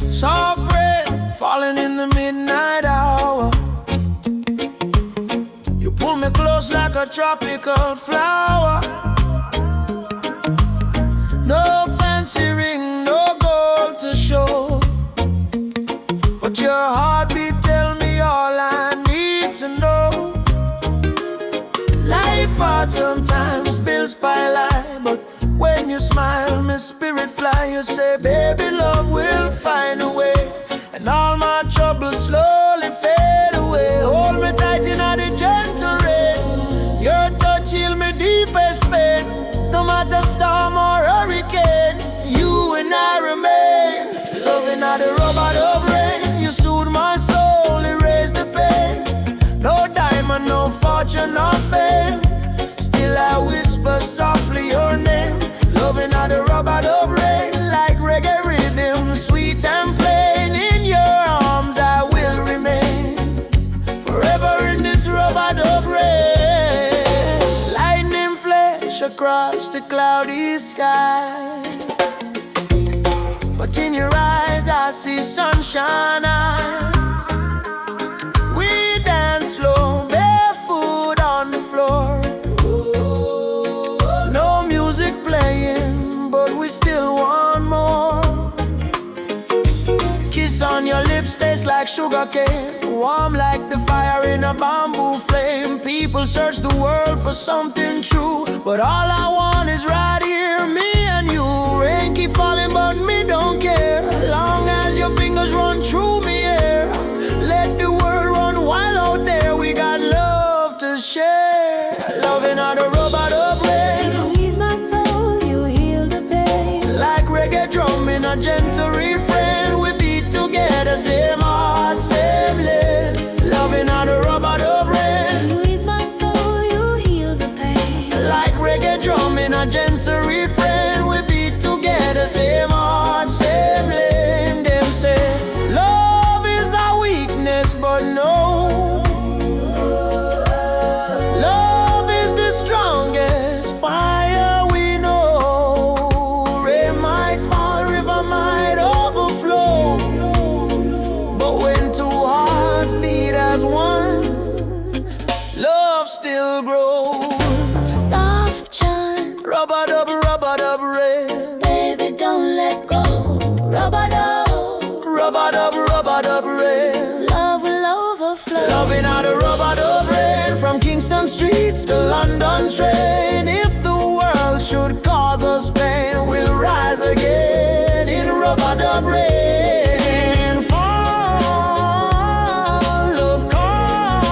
Soft rain falling in the midnight hour. You pull me close like a tropical flower. No fancy ring, no gold to show, but your heartbeat tell me all I need to know. Life hard sometimes, bills pile high, but when you smile, my spirit fly. You say, baby, love will find a way, and all my troubles slowly fade away. Hold me tight in the gentle rain. Your touch heal me deepest pain. No matter storm or hurricane, you and I remain. Loving at the rubber of rain. You soothe my soul, erase the pain. No diamond, no fortune, no fame, still I whisper softly your name. Loving at the rubber of rain, like reggae rhythm, sweet and plain. In your arms I will remain, forever in this rubber of rain. Lightning flash across the cloudy sky, but in your eyes I see sunshine. We dance slow, barefoot on the floor. No music playing, but we still want more. Kiss on your lips tastes like sugar cane, warm like the fire in a bamboo flame. People search the world for something true, but all I want is right here, me and you. Rain keep falling, but me don't care, long as your fingers run through me here. Let the world run wild out there, we got love to share. Loving on the robot of rain. You ease my soul, you heal the pain. Like reggae drum in a gentle refrain, we beat together, same heart, same lane. Loving on the robot of rain. You ease my soul, you heal the pain. Like reggae drum in a gentle refrain, we beat together, same heart, same lane. Them say love is a weakness, but no, love is the strongest fire we know. Rain might fall, river might overflow, but when two hearts beat as one, love still grows. Soft chant, Rubber dub rain. baby, don't let go. Rubber Rubber dub rain. love will overflow. Loving how the rubber dub rain, from Kingston streets to London train. If the world should cause us pain, we'll rise again in rubber dub rain. Fall, love call,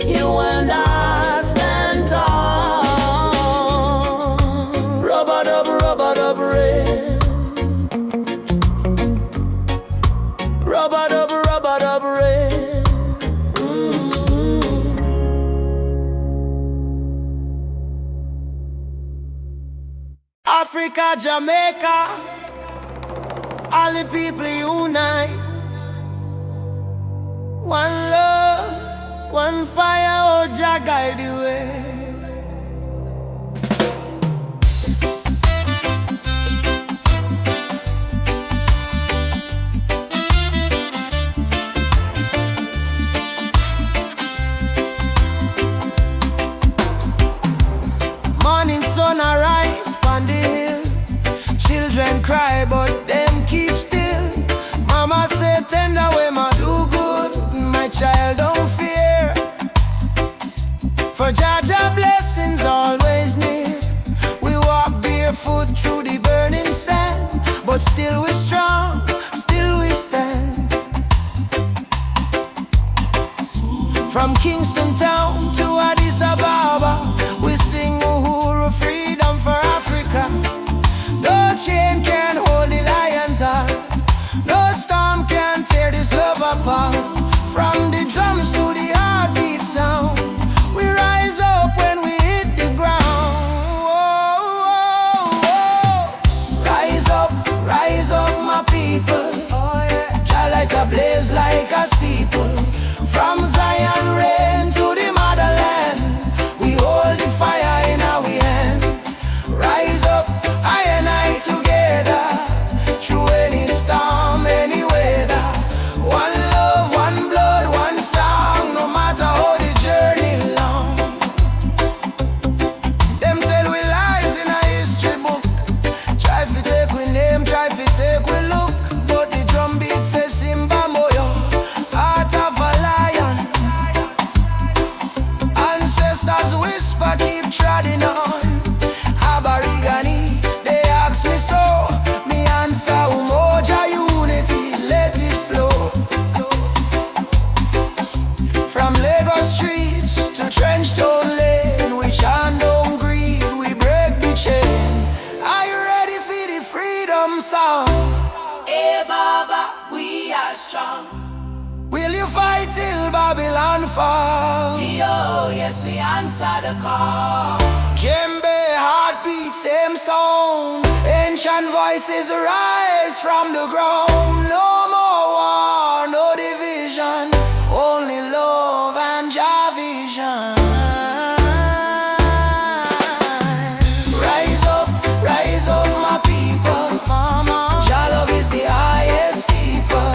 you and I stand tall. Rubber dub rain. Rubber dub rain. Africa, Jamaica, all the people unite. One love, one fire, oh Jah guide the way. Morning sun arise on the hill. Children cry, but them keep still. Mama said, tender way, ma do good. My child, don't fear, for Jah Jah blessings always near. We walk barefoot through the burning sand, but still we strong, still we stand. From Kingston town to Addis Ababa, we sing Uhuru, freedom for Africa. No chain can hold the lion's heart, no storm can tear this love apart. From the drums to the heartbeat sound, we rise up when we hit the ground. Rise up, my people. Jah light a blaze like a steeple. From Zion rain to the motherland, we hold the fire in our hand. Rise up, I and I together. song. Hey Baba, we are strong. Will you fight till Babylon fall? Yo, yes, we answer the call. Djembe, heartbeat, same sound. Ancient voices rise from the ground. No more war, no division, only love and Jah vision. Rise up, my people. Jah love is the highest steeple.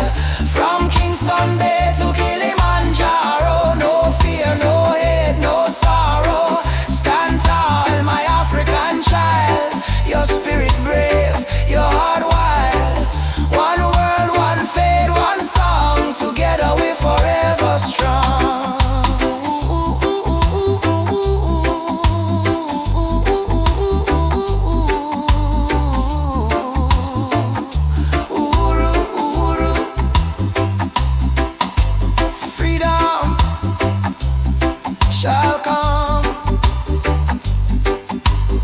From Kingston Bay to Kilimanjaro, no fear, no hate, no sorrow. Stand tall, my African child. Your spirit brave, your heart wild. One world, one faith, one song. Together we're forever strong. Shall come.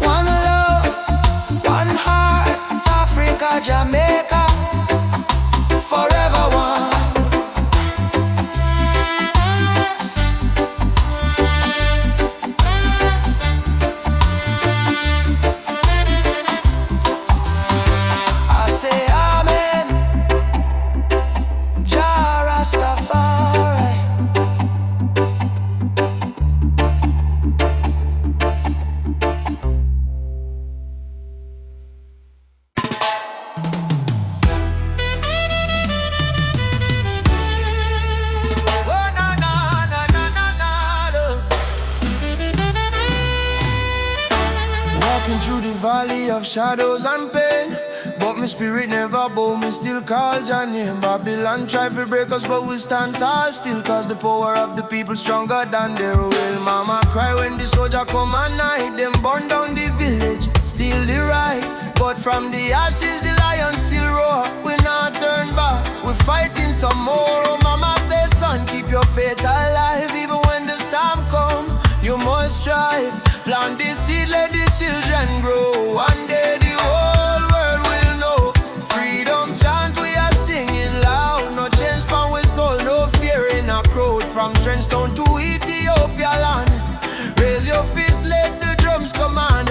One love, one heart, Africa, Jamaica, forever one. I say amen, Jah Rastafari. Oh, na, na, na, na, na, na, do. Walking through the valley of shadows and pain, but my spirit never bow, me still call Jah name. Babylon try to break us, but we stand tall still, cause the power of the people stronger than their will. Mama cry when the soldier come at night. Them burn down the village, steal the right, but from the ashes the lion still roar. We not turn back, we fighting some more. Oh mama say son, keep your faith alive. Even when the storm come, you must strive. Plant the seed, let the children grow. One day the whole world will know. Freedom chant we are singing loud. No change from we soul, no fear in a crowd. From Trenchtown to Ethiopia land, raise your fist, let the drums command.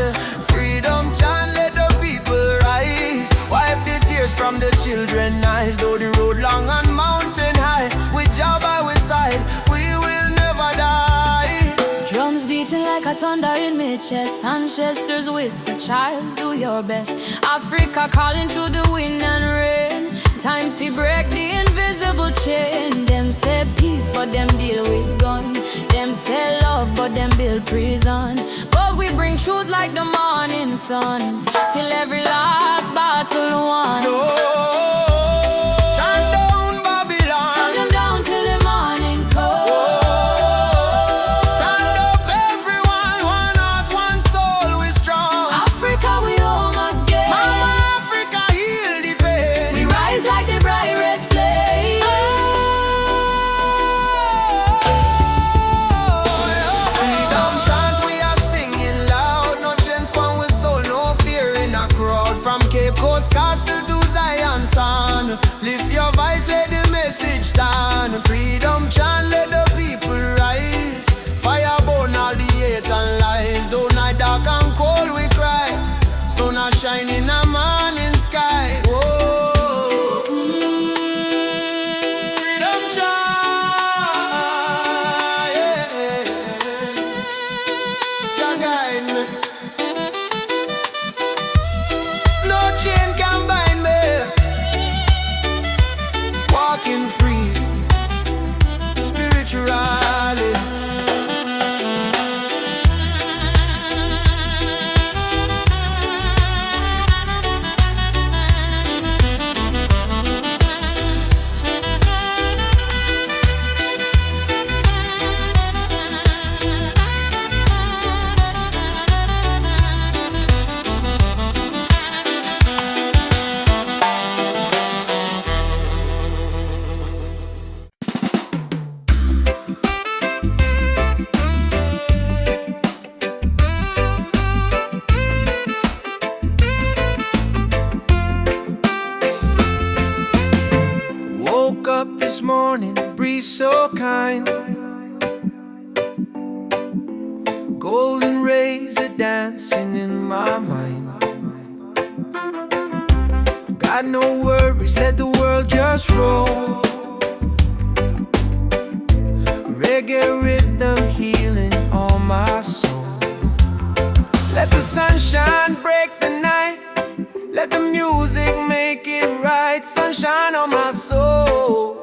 Freedom chant, let the people rise. Wipe the tears from the children's eyes. Though the road long and mountain high, with Jah by we side, we will never die. Drums beating like a thunder in my chest. Ancestors whisper, child, do your best. Africa calling through the wind and rain. Time to break the invisible chain. Them say peace, but them deal with gun. Them say love, but them build prison. But we bring truth like the morning sun, till every last battle won. No, chant down Babylon. Shut them down till the morning comes. Stand up everyone, one heart, one soul, we strong. Africa, we home again. Mama Africa, heal the pain. We rise like the bright red flame. Freedom chant we are singing loud. No chains pon we soul, no fear in a crowd. From Cape Coast Castle to Zion Sound, lift your voice, let the message stand. Freedom chant, let the people rise. Fire burn all the hate and lies. Though night dark and cold we cry, sun a shine in a morning sky. Whoa. Freedom chant, yeah. Jah guide me. No chain can bind me. Walking free, spiritually. morning breeze so kind. Golden rays are dancing in my mind. Got no worries, let the world just roll. Reggae rhythm healing all my soul. Let the sunshine break the night. Let the music make it right. Sunshine on my soul.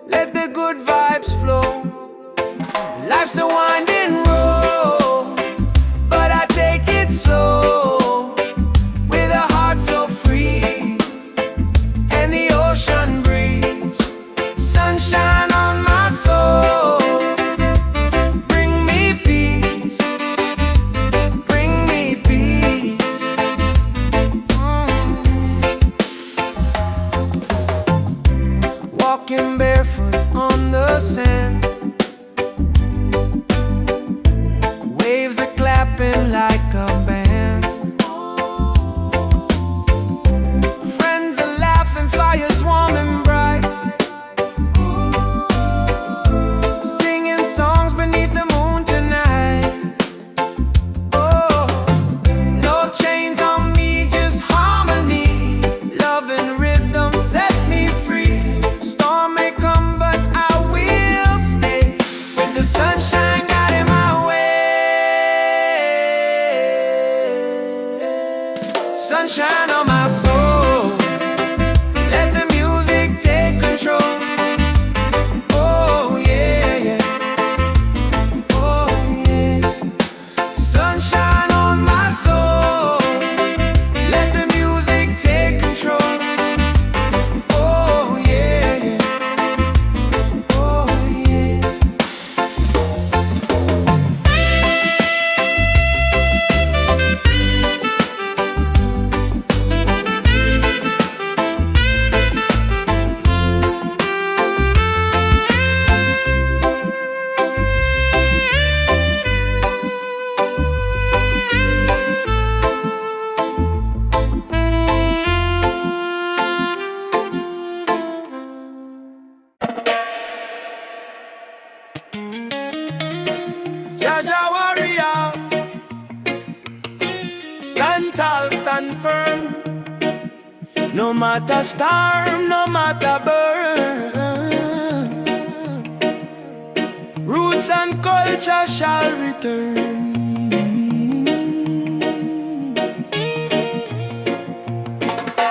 Let the good vibes flow. Life's a winding road, but I take it slow. With a heart so free and the ocean breeze. Sunshine on my soul. Bring me peace. Bring me peace. Walking barefoot on the sand. Waves are clapping like a band. Friends are laughing, fires warm and bright. Singing songs beneath the moon tonight. Oh, no chains on me, just harmony. Love and rhythm set me free. Storm may come, but I will stay. With the sunshine guiding my way. Sunshine on my soul. Let the music take control. Oh yeah, yeah. Oh yeah. Sunshine on my soul. Let the music take control. Oh yeah, yeah. Oh yeah. Jaja warrior, stand tall, stand firm. No matter storm, no matter burn. Roots and culture shall return.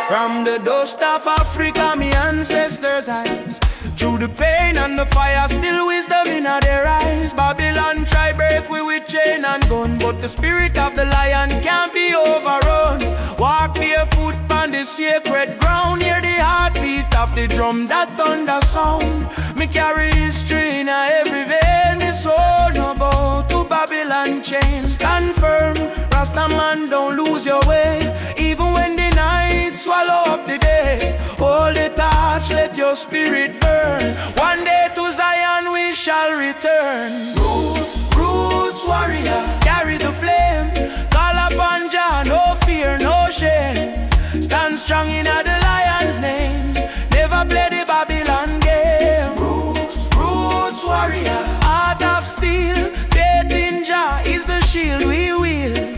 From the dust of Africa, me ancestors' eyes. Through the pain and the fire, still wisdom in their eyes. Babylon try break we with chain and gun, but the spirit of the lion can't be overrun. Walk barefoot on the sacred ground, hear the heartbeat of the drum, that thunder sound. Me carry history in every vein, me soul no bow to Babylon chain. Stand firm, Rasta man, don't lose your way. Even when the night swallow up the day, hold the torch, let your spirit burn. One day to Zion we shall return. Roots, roots warrior, carry the flame. Call upon Jah, no fear, no shame. Stand strong in the lion's name. Never play the Babylon game. Roots, roots warrior, heart of steel. Faith in Jah is the shield we wield.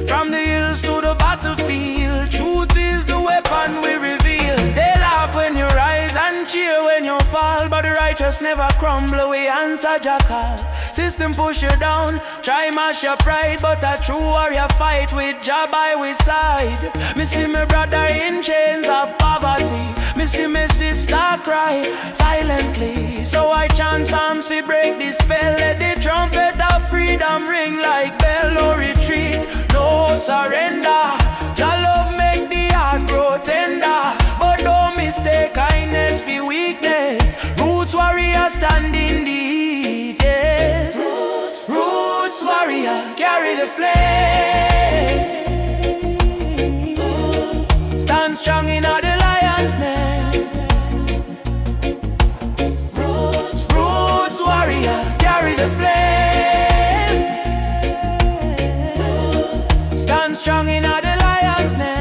From the hills to the battlefield, truth is the weapon we reveal. They laugh when you rise and cheer when you fall, but the righteous never crumble, we answer Jah call. System push you down, try mash your pride, but a true warrior fight with Jah by his side. Me see my brother in chains of poverty, me see my sister cry silently. So I chant psalms we break the spell. Let the trumpet of freedom ring like bell. No retreat, no surrender. Jah love make the heart grow tender, but don't mistake kindness for weakness. Roots warrior stand in the heat, yeah. Roots warrior carry the flame. Stand strong in the lion's name. Roots warrior carry the flame. Stand strong in the lion's name.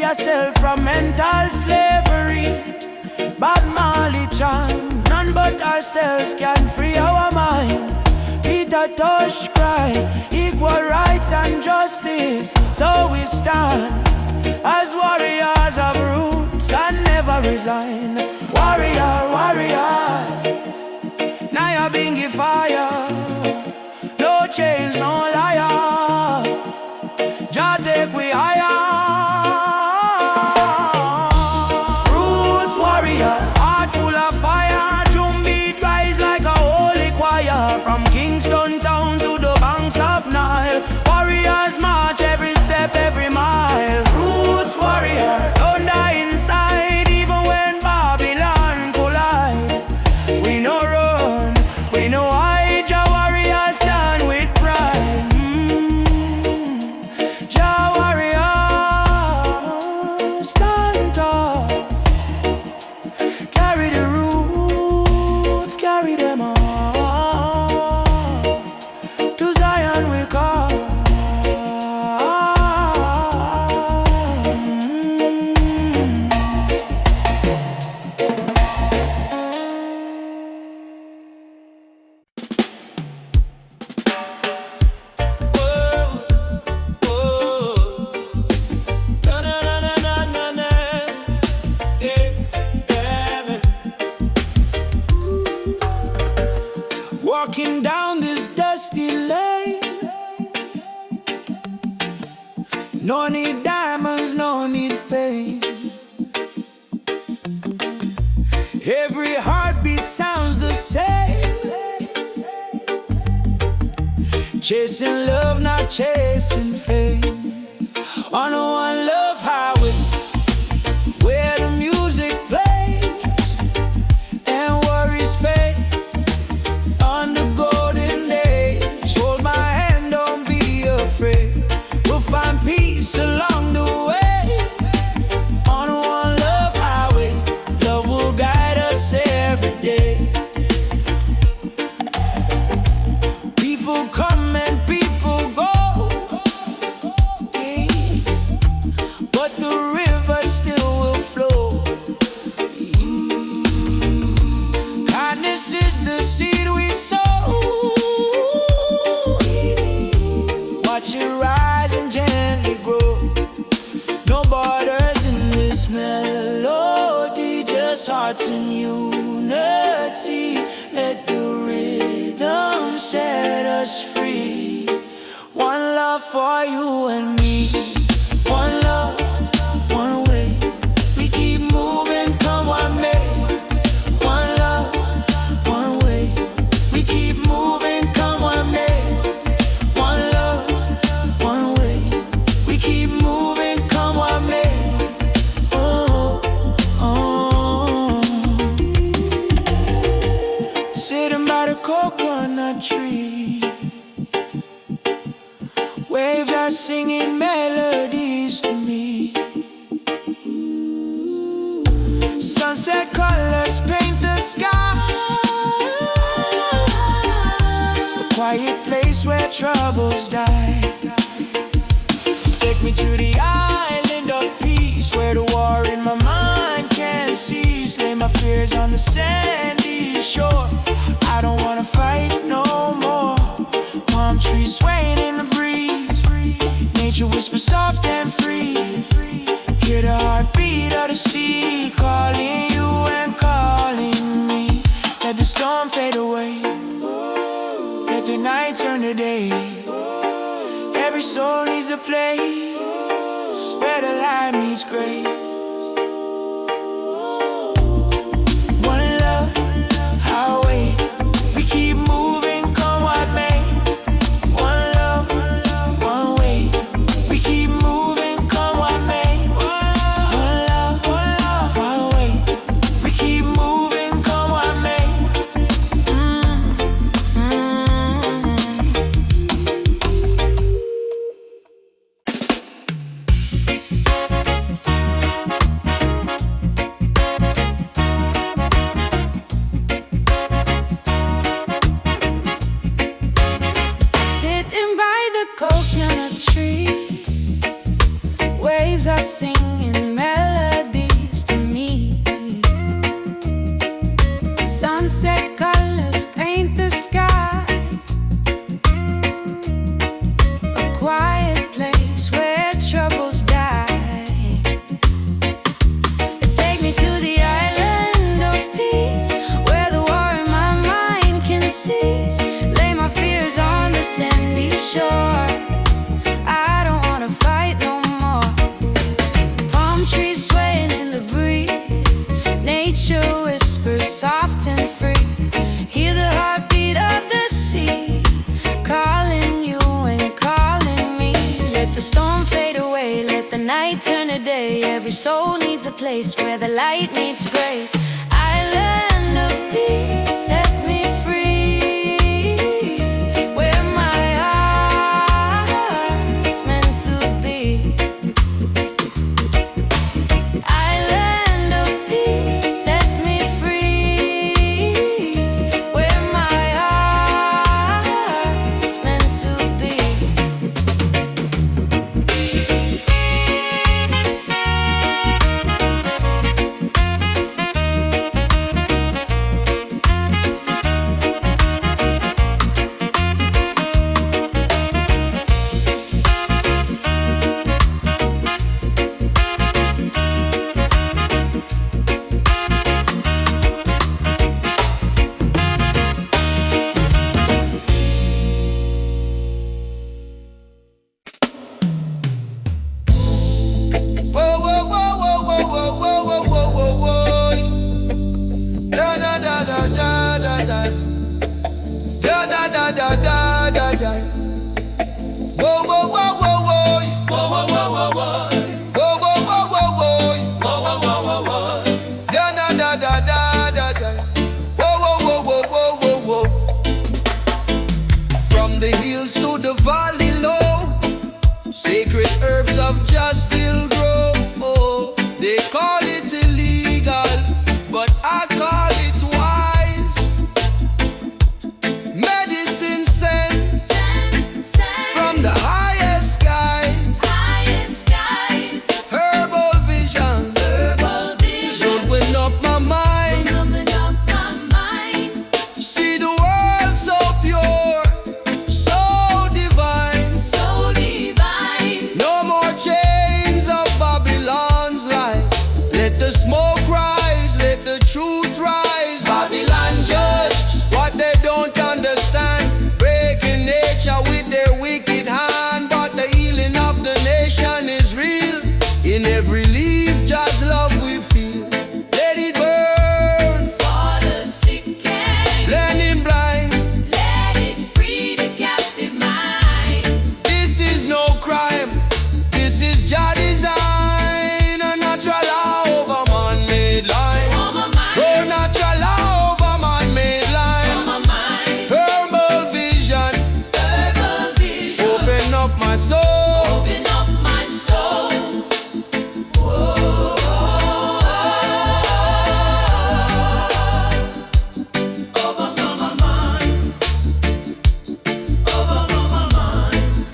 yourself from mental slavery. Bob Marley chant, none but ourselves can free our mind. Peter Tosh cry, equal rights and justice. So we stand as warriors of roots and never resign. Warrior, warrior, now you're being fire. No change, no liar. Jah take we higher. Roots warrior, heart full of fire. Drum beat rise like a holy choir. From Kingston town to the banks of Nile, warriors march every step, every mile. Roots warrior, don't die inside, even when Babylon collide. We no run, we no hide. Jah warrior stand with pride. Jah warrior stand tall. Carry the roots, carry them all. To Zion we call. Walking down this dusty lane, no need diamonds, no need fame. Every heartbeat sounds the same. Chasing love, not chasing fame. On a one love highway, where the music plays and worries fade. On the golden days, hold my hand, don't be afraid. We'll find peace along the way. On a one love highway, love will guide us every day. People come and people go, but the river still will flow. Kindness is the seed we sow. Watch it rise and gently grow. No borders in this melody, just hearts in unity. Let the rhythm set us free. One love for you and me. One love, one way. We keep moving, come what may. One love, one way. We keep moving, come what may. One love, one way. We keep moving, come what may. Oh, oh. Sitting by the coconut tree, waves are singing melodies to me. Sunset colors paint the sky. The quiet place where troubles die. Take me to the island of peace, where the war in my mind can't cease. Lay my fears on the sandy shore. I don't wanna fight no more. Palm trees swaying in the breeze. Nature whispers soft and free. Hear the heartbeat of the sea, calling you and calling me. Let the storm fade away. Let the night turn to day. Every soul needs a place where the light meets gray. One love, highway. We keep moving, come what may. One love, one way. We keep moving, come what may. One love, one way. We keep moving, come what may. Sitting by the coconut tree, waves are singing night turn to day. Every soul needs a place where the light meets grace. Island of peace, set me free, where my heart's meant to be. Island of peace, set me free, where my heart's meant to be. Whoa, whoa, whoa, whoa, whoa, whoa, whoa, whoa, whoa, whoa. Da da da da da da da. Da da da da da da da. Whoa, whoa, whoa, whoa, whoa. Whoa, whoa, whoa, whoa, whoa. Whoa, whoa, whoa, whoa, whoa. Whoa, whoa, whoa, whoa, whoa. Da da da da da da da. Whoa, whoa, whoa, whoa, whoa, whoa, whoa. From the hills to the valley low, sacred herbs of just still grow. Oh, they call it illegal, but I call it wise. Medicine sent from the highest skies. Herbal vision open up my mind. See the world so pure, so divine. No more chains of Babylon's lies. Let the smoke rise, let the truth rise. Babylon judge what they don't understand, breaking nature with their wicked hand. But the healing of the nation is real. In every leaf, just love we feel. Let it burn, For the sick and blending blind. let it free the captive mind. This is no crime, this is Jah design. A natural law over man-made line. On my mind, Oh, natural law over man-made line. on my mind. Herbal vision, Herbal vision, open up my soul. open up my soul. Over my mind, over my mind.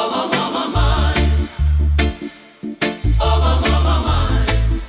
Over my mind, over my mind.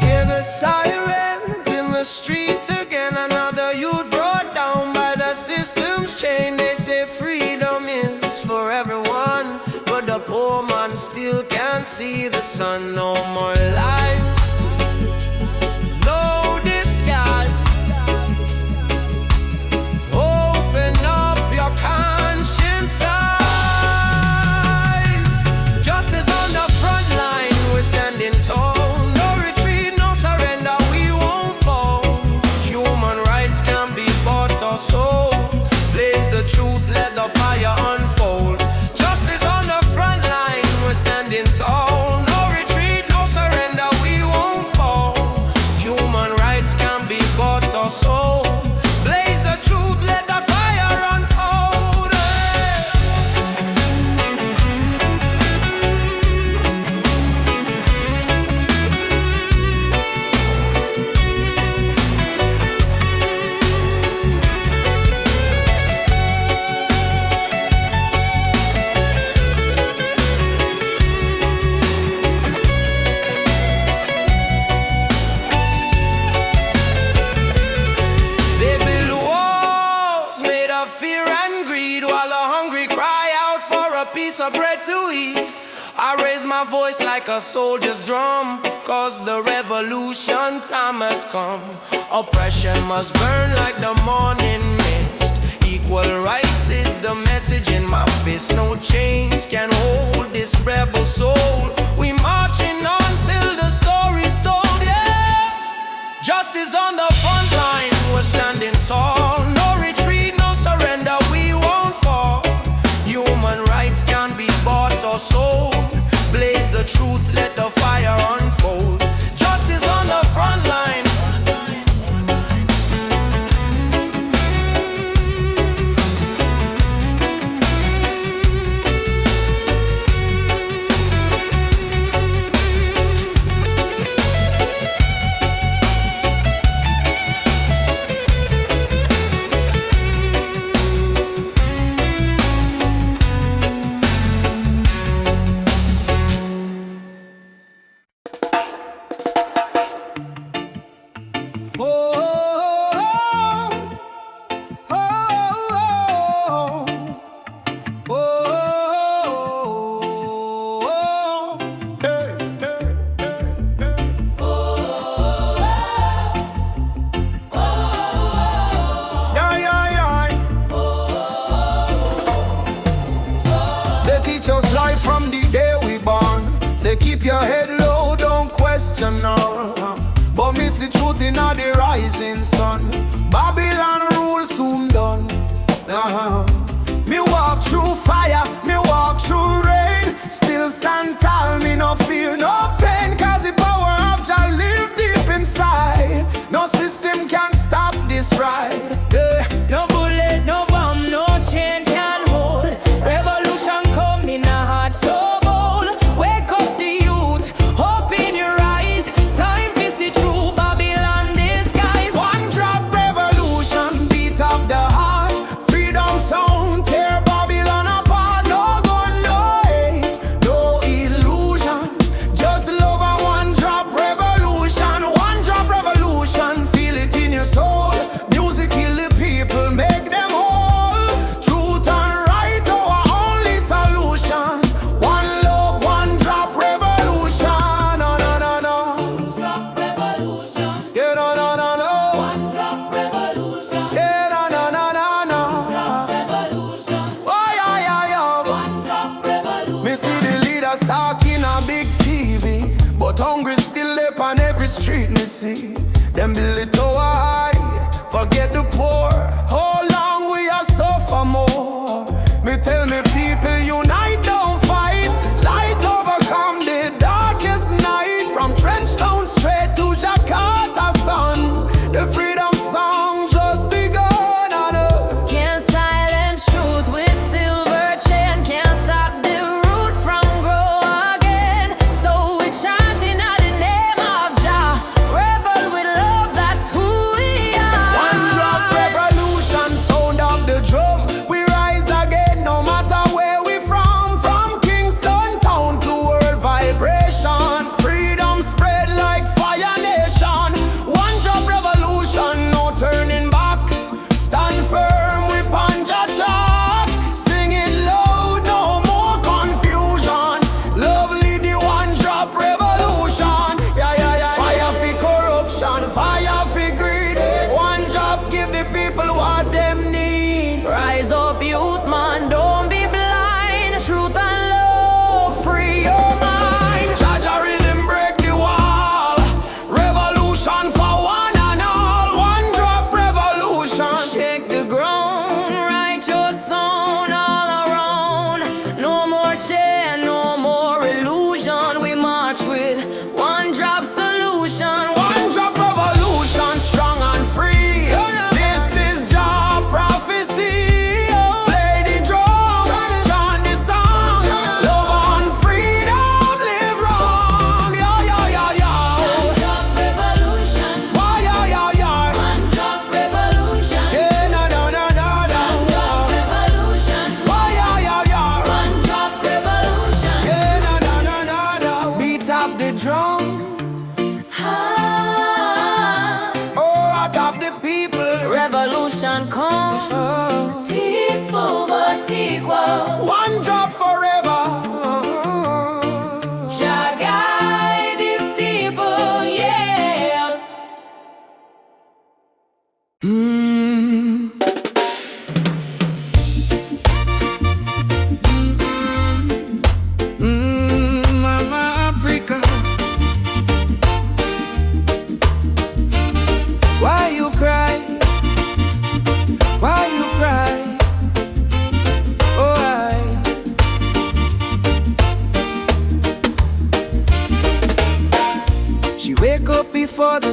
Hear the sirens in the streets again. Another youth brought down by the system's chain. They say freedom is for everyone, but the poor man still can't see the sun. No more life, no disguise. Open up your conscience eyes. Justice on the front line, we're standing tall. No retreat, no surrender, we won't fall. Human rights can be bought or sold. Blaze the truth, let the fire unfold. Justice on the front line, we're standing tall. No retreat, no surrender, us a bread to eat. I raise my voice like a soldier's drum, cause the revolution time has come. Oppression must burn like the morning mist. Equal rights is the message in my fist. No chains can hold this rebel soul. We marching on till the story's told, yeah. Justice on the front line, we're standing tall. No retreat, no surrender, we won't fall. Human rights can't be bought or sold. Blaze the truth, let the fire unfold. Justice on the front line. Keep your head low, don't question no. But miss the truth in all the rising sun. Babylon rule soon done. Me walk through fire, me walk through rain. Still stand tall, me no feel no pain. Cause the power of Jah live deep inside. No system can stop this ride, yeah. No bullet, no bomb, no chain can hold. Revolution come in a heart so bold. Wake up the youth, hope in your eyes. Time to see true Babylon disguise. One drop revolution.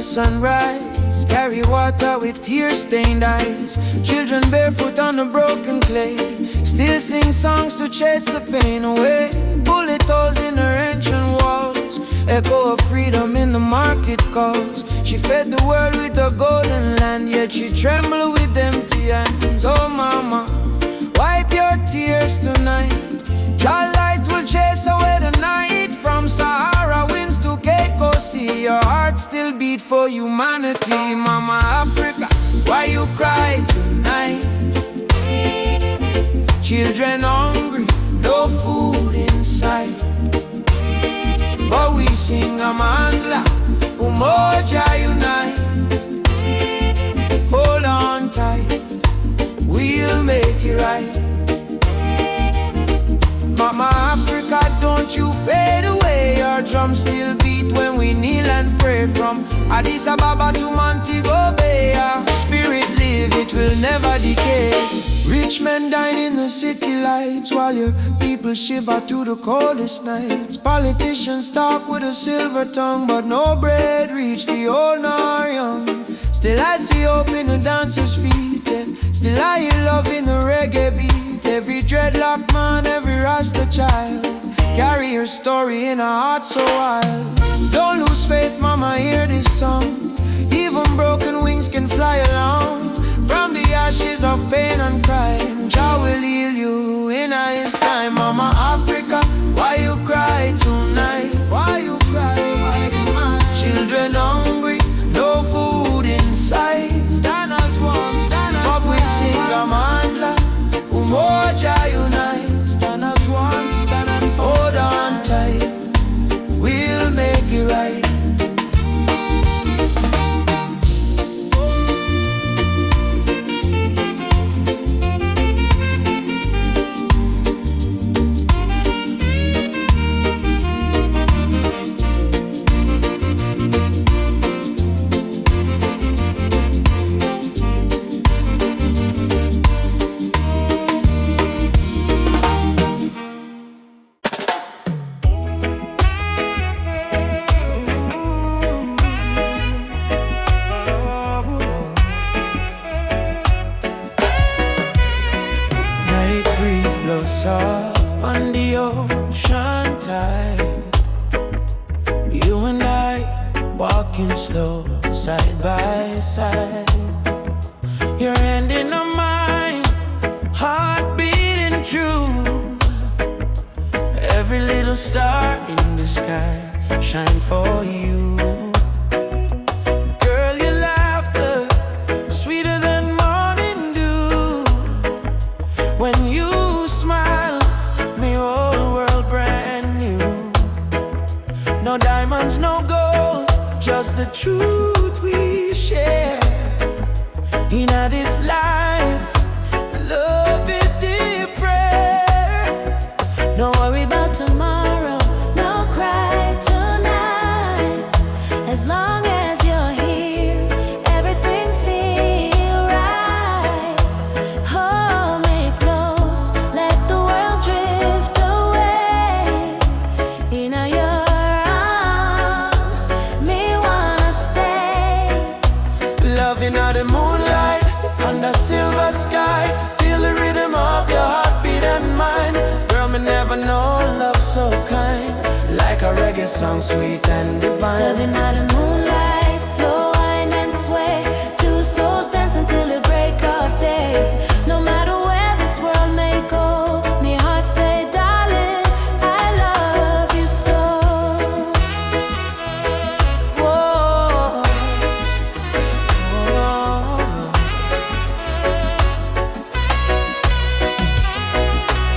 sunrise, carry water with tear-stained eyes. Children barefoot on the broken clay, still sing songs to chase the pain away. Bullet holes in her ancient walls, echo of freedom in the market calls. She fed the world with the golden land, yet she trembled with empty hands. Oh mama, wipe your tears tonight. Your light will chase away the night. From Sahara winds to Cape Coast Sea, your heart still beat for humanity. Mama Africa, why you cry tonight? Children hungry, no food inside, but we sing Amandla, Umoja unite. Hold on tight, we'll make it right. Mama Africa, don't you fade away. Our drums still beat when we kneel and pray. From Addis Ababa to Montego Bay, our spirit live, it will never decay. Rich men dine in the city lights, while your people shiver through the coldest nights. Politicians talk with a silver tongue, but no bread reach the old nor young. Still I see hope in the dancers' feet, and still I hear love in the reggae beat. Every dreadlock man, every Rasta child, carry her story in a heart so wild. Don't lose faith, mama, hear this song. Even broken wings can fly along. From the ashes of pain and crime, Jah will heal you in His time. Mama Africa, why you cry tonight? Why you cry? Children hungry, no food inside. Stand as one, stand as one. But we sing Amandla, Umoja unite. Stand as one, stand and hold on tight, we'll make it right. Soft on the ocean tide, you and I walking slow side by side. Your hand in mine, heart beating true. Every little star in the sky shine for you. Girl, your laughter sweeter than morning dew. When you smile, me whole world brand new. No diamonds, no gold, just the truth we share. In this life, love is the prayer. No worry about tomorrow, no cry tonight. As long as you're here, everything feel right. Hold me close, let the world drift away. In your arms, me wanna stay. Loving out the moonlight, under silver sky. Feel the rhythm of your heartbeat and mine. Girl, me never know love so kind, like a reggae song, sweet and divine. Loving out the moonlight, slow wind and sway. Two souls dance until the break of day. No matter where this world may go, me heart say, darling, I love you so. Whoa.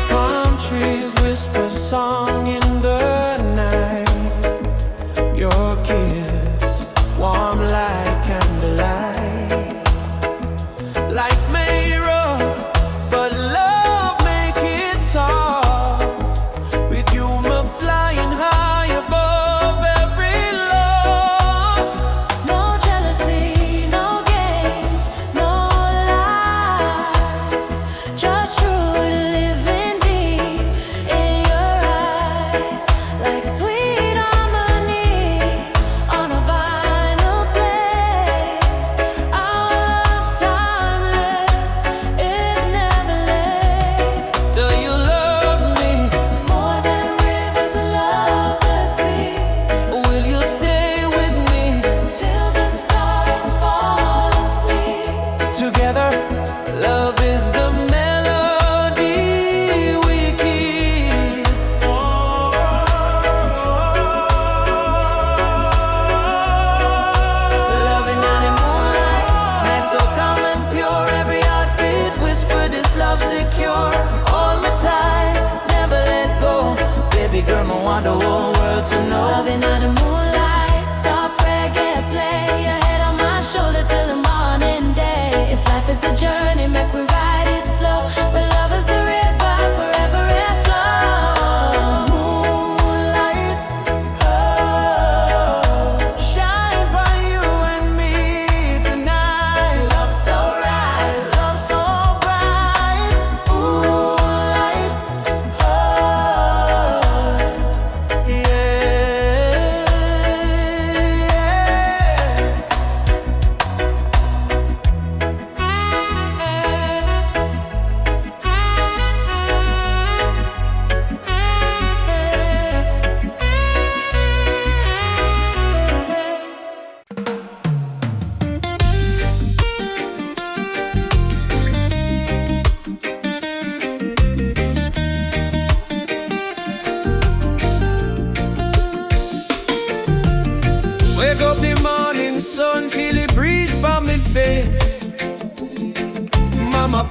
Palm trees whisper song in the night. Your kiss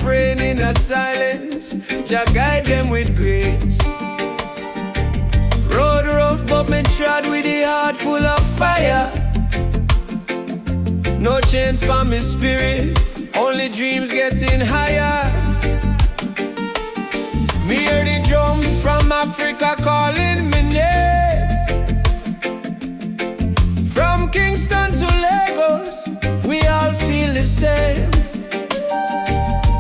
praying in a silence. Jah guide them with grace. Road rough, but me trod with a heart full of fire. No chains for me spirit, only dreams getting higher. Me hear the drum from Africa calling me name. From Kingston to Lagos, we all feel the same.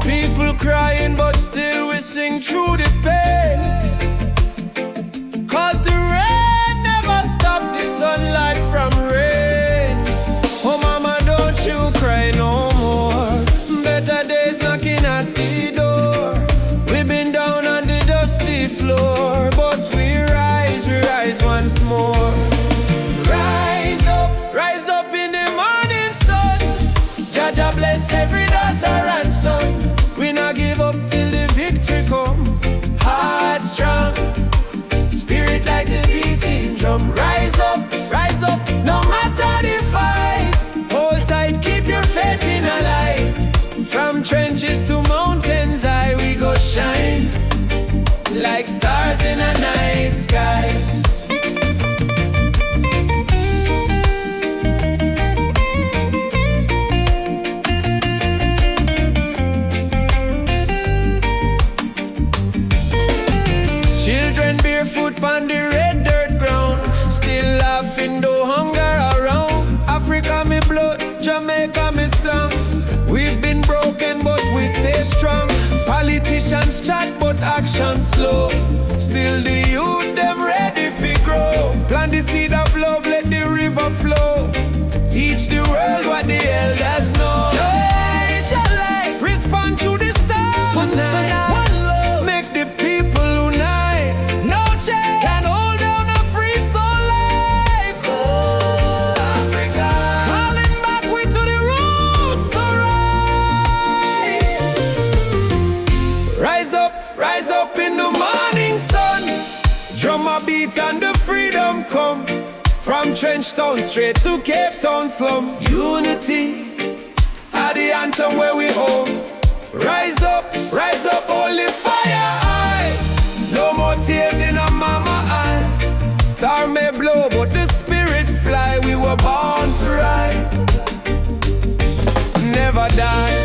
People crying, but still we sing through the pain. Cause the rain never stopped the sunlight from rain. Oh mama, don't you cry no more. Better days knocking at the door. We've been down on the dusty floor, but we rise once more. Rise up in the morning sun. Jah Jah bless every daughter and son. We not give up till the victory come. Heart strong, spirit like the beating drum. Rise up, no matter the fight. Hold tight, keep your faith in a light. From trenches to mountains high, we go shine like stars in a night sky. Children barefoot on the red dirt ground, still laughing though hunger around. Africa me blood, Jamaica me song. We've been broken but we stay strong. Politicians chat but action slow. Still the youth them ready fi grow. Plant the seed of love, let the river flow. Teach the world what the elders know. Respond to the star tonight. Make the people unite. No chain can hold down a free soul life. Oh, Africa, Calling back we to the roots, alright. rise up in the morning sun. Drum a beat and the freedom come. From Trench Town straight to Cape Town slum. Unity are the anthem where we home. Rise up, holy fire high. No more tears in a mama eye. Star may blow, but the spirit fly. We were born to rise, never die.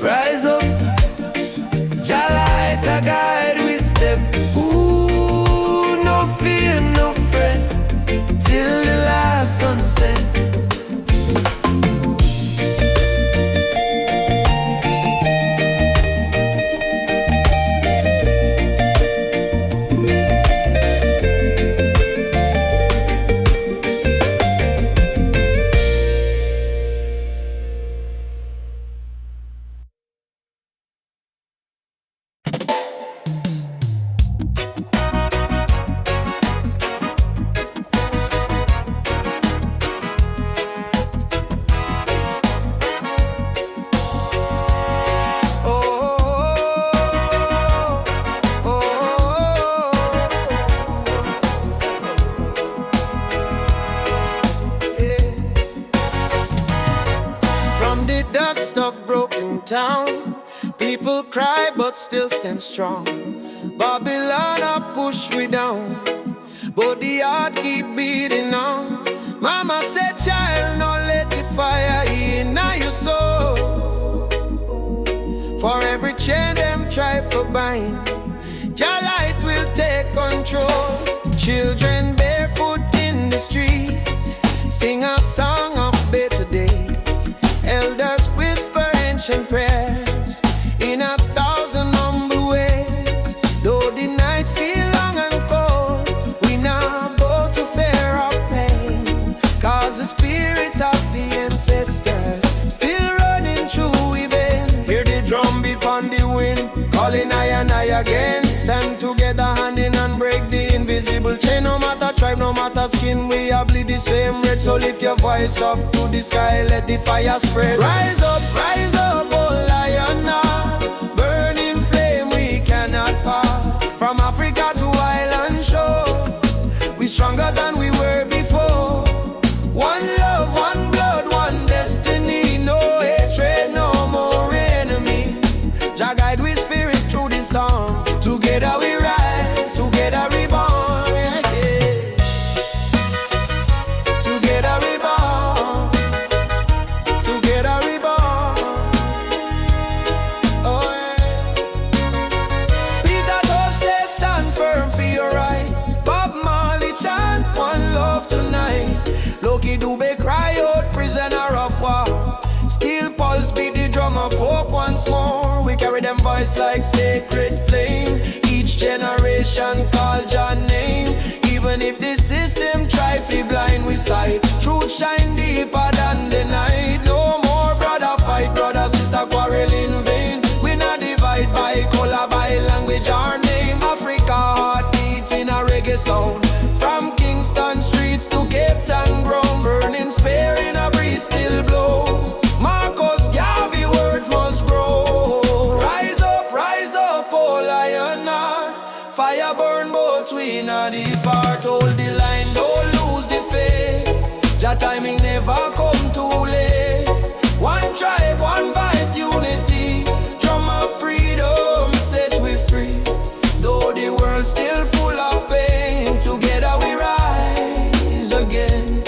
Rise up, Jah light a guide we step. Ooh, no fear, no fret, till the last sunset. Dust of broken town, people cry but still stand strong. Babylon a push we down, but the heart keep beating on. Mama said, child, no let the fire in your soul. For every chain them try for bind, Jah light will take control. Children barefoot in the street, sing a song of better days. Elders whisper ancient prayers in 1,000 humble ways. Though the night feel long and cold, we now bow to fear of pain. Cause the spirit of the ancestors still running through we vein. Hear the drum beat on the wind, calling I and I again. Stand together hand in hand, break the invisible chain. No matter tribe, no matter skin, we all bleed the same red. So lift your voice up to the sky, let the fire spread. Rise up, oh lion, burning flame we Jah guide we spirit through the storm. Together we rise, together we born. Yeah, yeah. Together we born. Together we born. Oh yeah. Peter Tosh say stand firm for your right. Bob Marley chant one love tonight. Loki Dube cry out prisoner of war. Steel Pulse beat the drum of hope once more. We carry them voice like sacred flame. Each generation call Jah name. Even if the system try to blind we sight, truth shine deeper than the night. No more brother fight, brother sister quarrel in vain. We not divide by color, by language or name. Africa heartbeat in a reggae sound. From Kingston streets to Cape Town ground. Burning spear in a breeze still blow. Marcus Garvey words must grow. Rise up, oh lion heart. Fire burn both we in a deep part. Hold the line, don't lose the faith. Jah timing never come too late. One tribe, one voice, unity. Drum of freedom, set we free. Though the world still full of pain, together we rise again.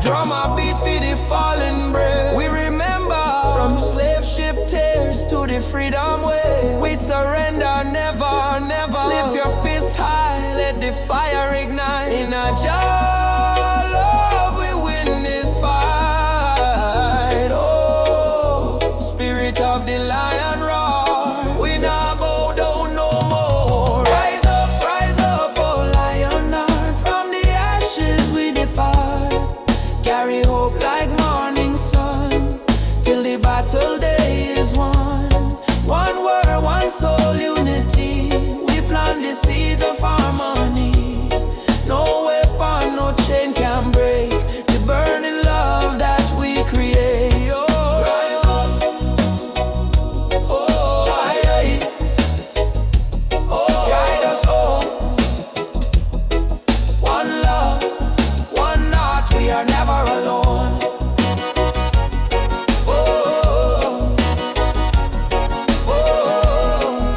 Drum a beat for the fallen brave. We remember from slave ship tears to the freedom way. We surrender never, never. Lift your fists high, let the fire ignite. In a Jah love we win this fight. Oh, spirit of the lion roar. We not bow down no more. Rise up, oh lion heart. From the ashes we depart. Carry hope like morning sun, till the battle day is won. One word, one soul, unity. We plant the seeds of harmony. No weapon, no chain can break the burning love that we create. Oh, rise up. Oh, aye. Oh, guide us home. One love, one heart, we are never alone. Oh, oh, oh.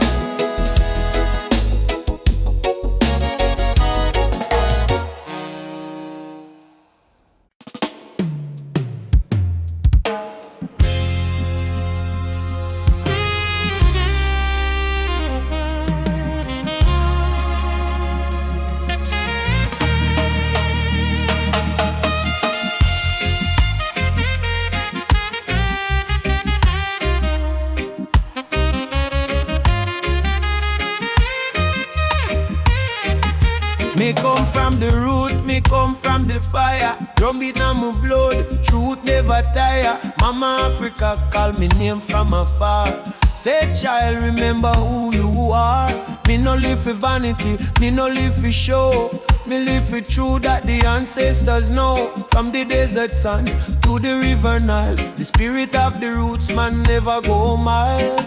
Me come from the root, me come from the fire. Drum beat na my blood, truth never tire. Mama Africa call me name from afar. Say child, remember who you are. Me no live for vanity, me no live for show. Me live for truth that the ancestors know. From the desert sun to the river Nile, the spirit of the roots man never go mild.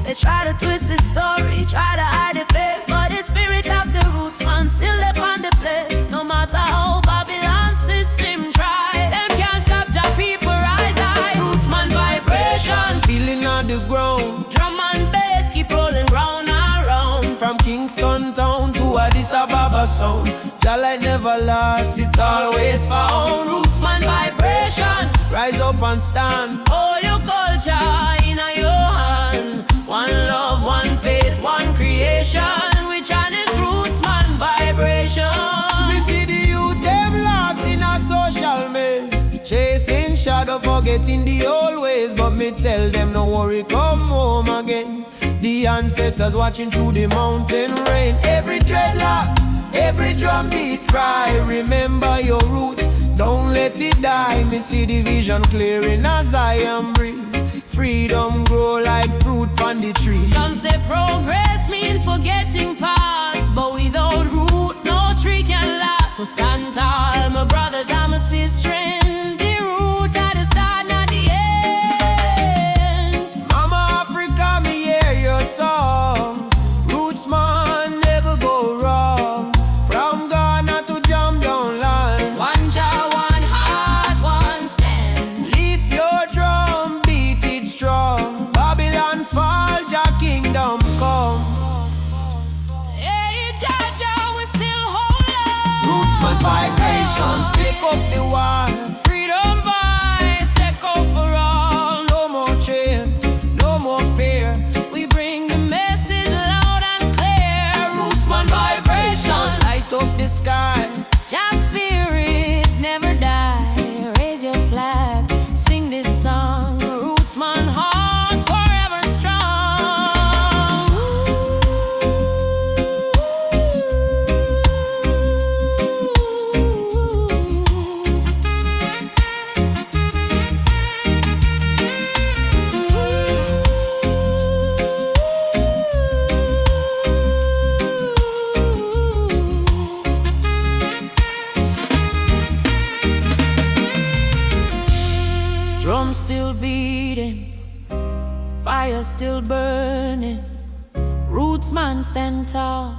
They try to twist the story, try to hide the face, but the spirit of the roots man still live on the place. No matter how Babylon system try, them can't stop Jah people rise high. Roots man vibration, Feeling on the ground. drum and bass keep rolling round and round. From Kingston town to Addis Ababa sound. Jah light never lost, it's always found. Roots man vibration, Rise up and stand. all your culture in your hand. One love, one faith, one creation. Which one is roots man vibration? Me see the youth them lost in a social maze, chasing shadow, forgetting the old ways. But me tell them no worry, come home again. The ancestors watching through the mountain rain. Every dreadlock, every drum beat cry. Remember your root, don't let it die. Me see the vision clearing as I am breathe. Freedom grow like fruit on the tree. Some say progress mean forgetting past, but without root, no tree can last. So stand tall, my brothers and my sisters. The root at the start, not the end. Mama Africa, me hear your song. Roots man never go wrong. From Ghana to Jam down land. One Jah, one heart, one stand. Lift your drum, beat it strong. Babylon fall, Jah drums take up the war. Freedom voice echo for all. No more chain, no more fear. We bring the message loud and clear. Rootsman vibration. Light up the sky. Just spirit never die. Raise your flag, sing this song. Rootsman heart forever strong. Drums still beating, fire still burning. Rootsman stand tall,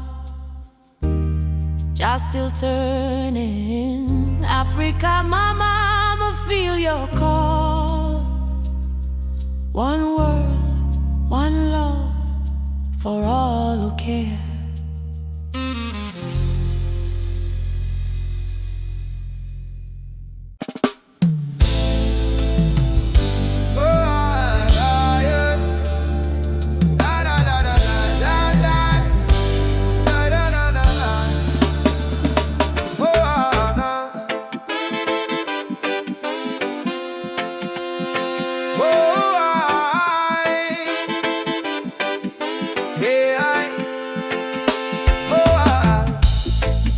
just still turning. Africa, my mama, feel your call. One world, one love, for all who care.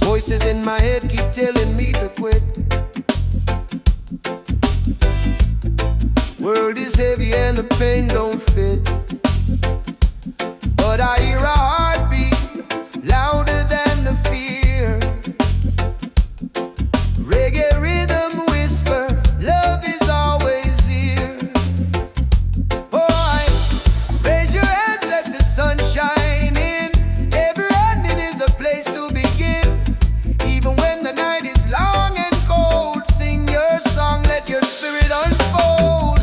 Voices in my head keep telling me to quit. World is heavy and the pain don't fit. But I hear a heartbeat louder than the fear. Reggae rhythm whisper, love is always here. Boy, raise your hands, let the sun shine in. Every ending is a place to begin. Even when the night is long and cold, sing your song, let your spirit unfold.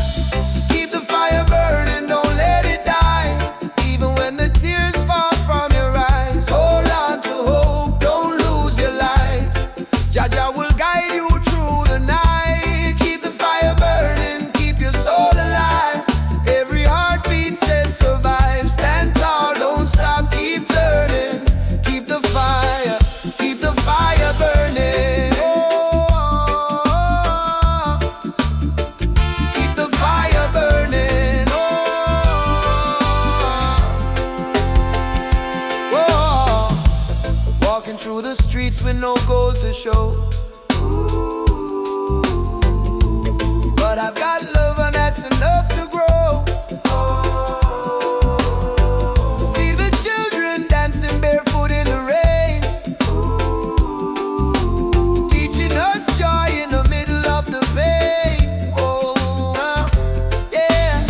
Keep the fire burning, don't let it die. Even when the tears fall from your eyes, hold on to hope, don't lose your light. Jaja will guide you through the night. Keep the fire burning, keep your soul alive. Every heartbeat says survive. Stand tall, don't stop, keep turning. Keep the fire burning. Oh, keep the fire burning. Oh, walking through the streets with no gold to show. But I've got love and that's enough to grow. See the children dancing barefoot in the rain, teaching us joy in the middle of the pain. Oh, yeah.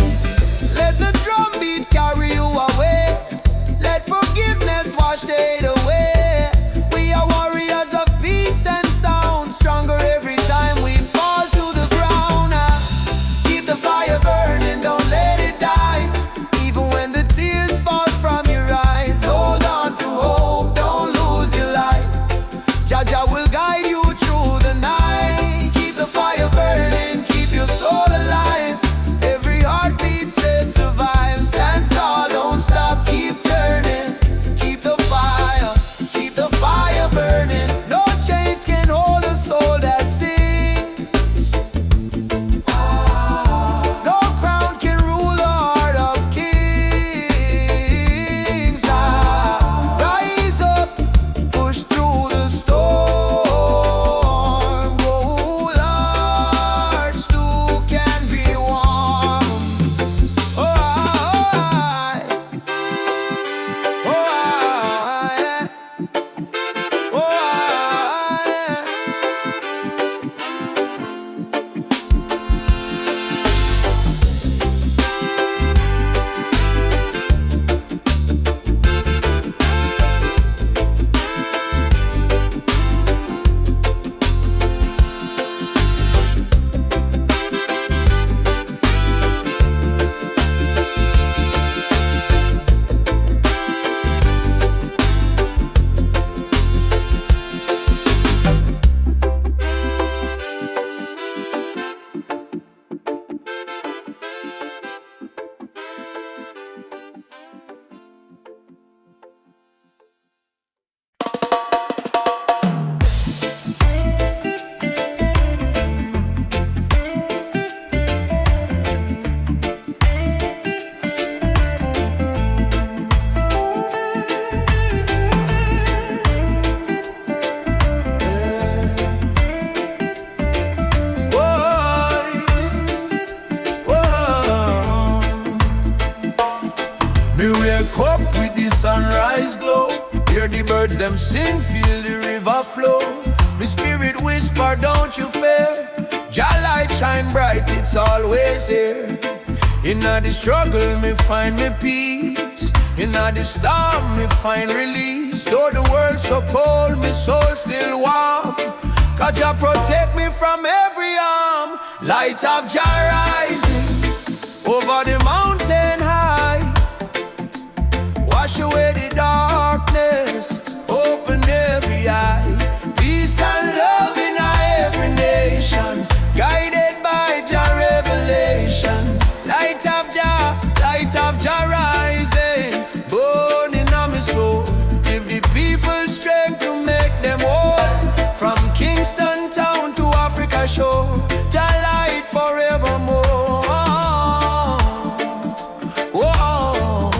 Let the drum beat carry you away. Let forgiveness wash the hate away. We are warriors of peace and sound. wake up with the sunrise glow. Hear the birds them sing, feel the river flow. My spirit whisper, don't you fear. Jah light shine bright, it's always here. In the struggle, me find me peace. In the storm, me find release. Though the world's so cold, my soul still warm. 'Cause Jah protect me from every harm. Light of Jah rising over the mountain high. Wash away the darkness, open every eye. Peace and love in every nation, guided by Jah revelation. Light of Jah rising, burning on my soul. Give the people strength to make them whole. From Kingston town to Africa shore, Jah light forevermore. Whoa.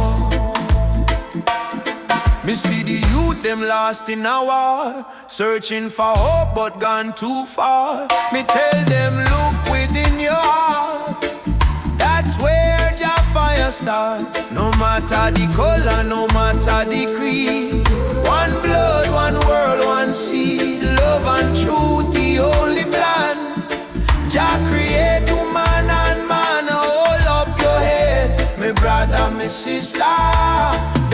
Me see the youth them lost in a war, searching for hope but gone too far. Me tell them look within your heart, that's where Jah fire starts. No matter the color, no matter the creed, one blood, one world, one seed. Love and truth, the only plan. Jah create woman and man. Hold up your head, my brother, my sister.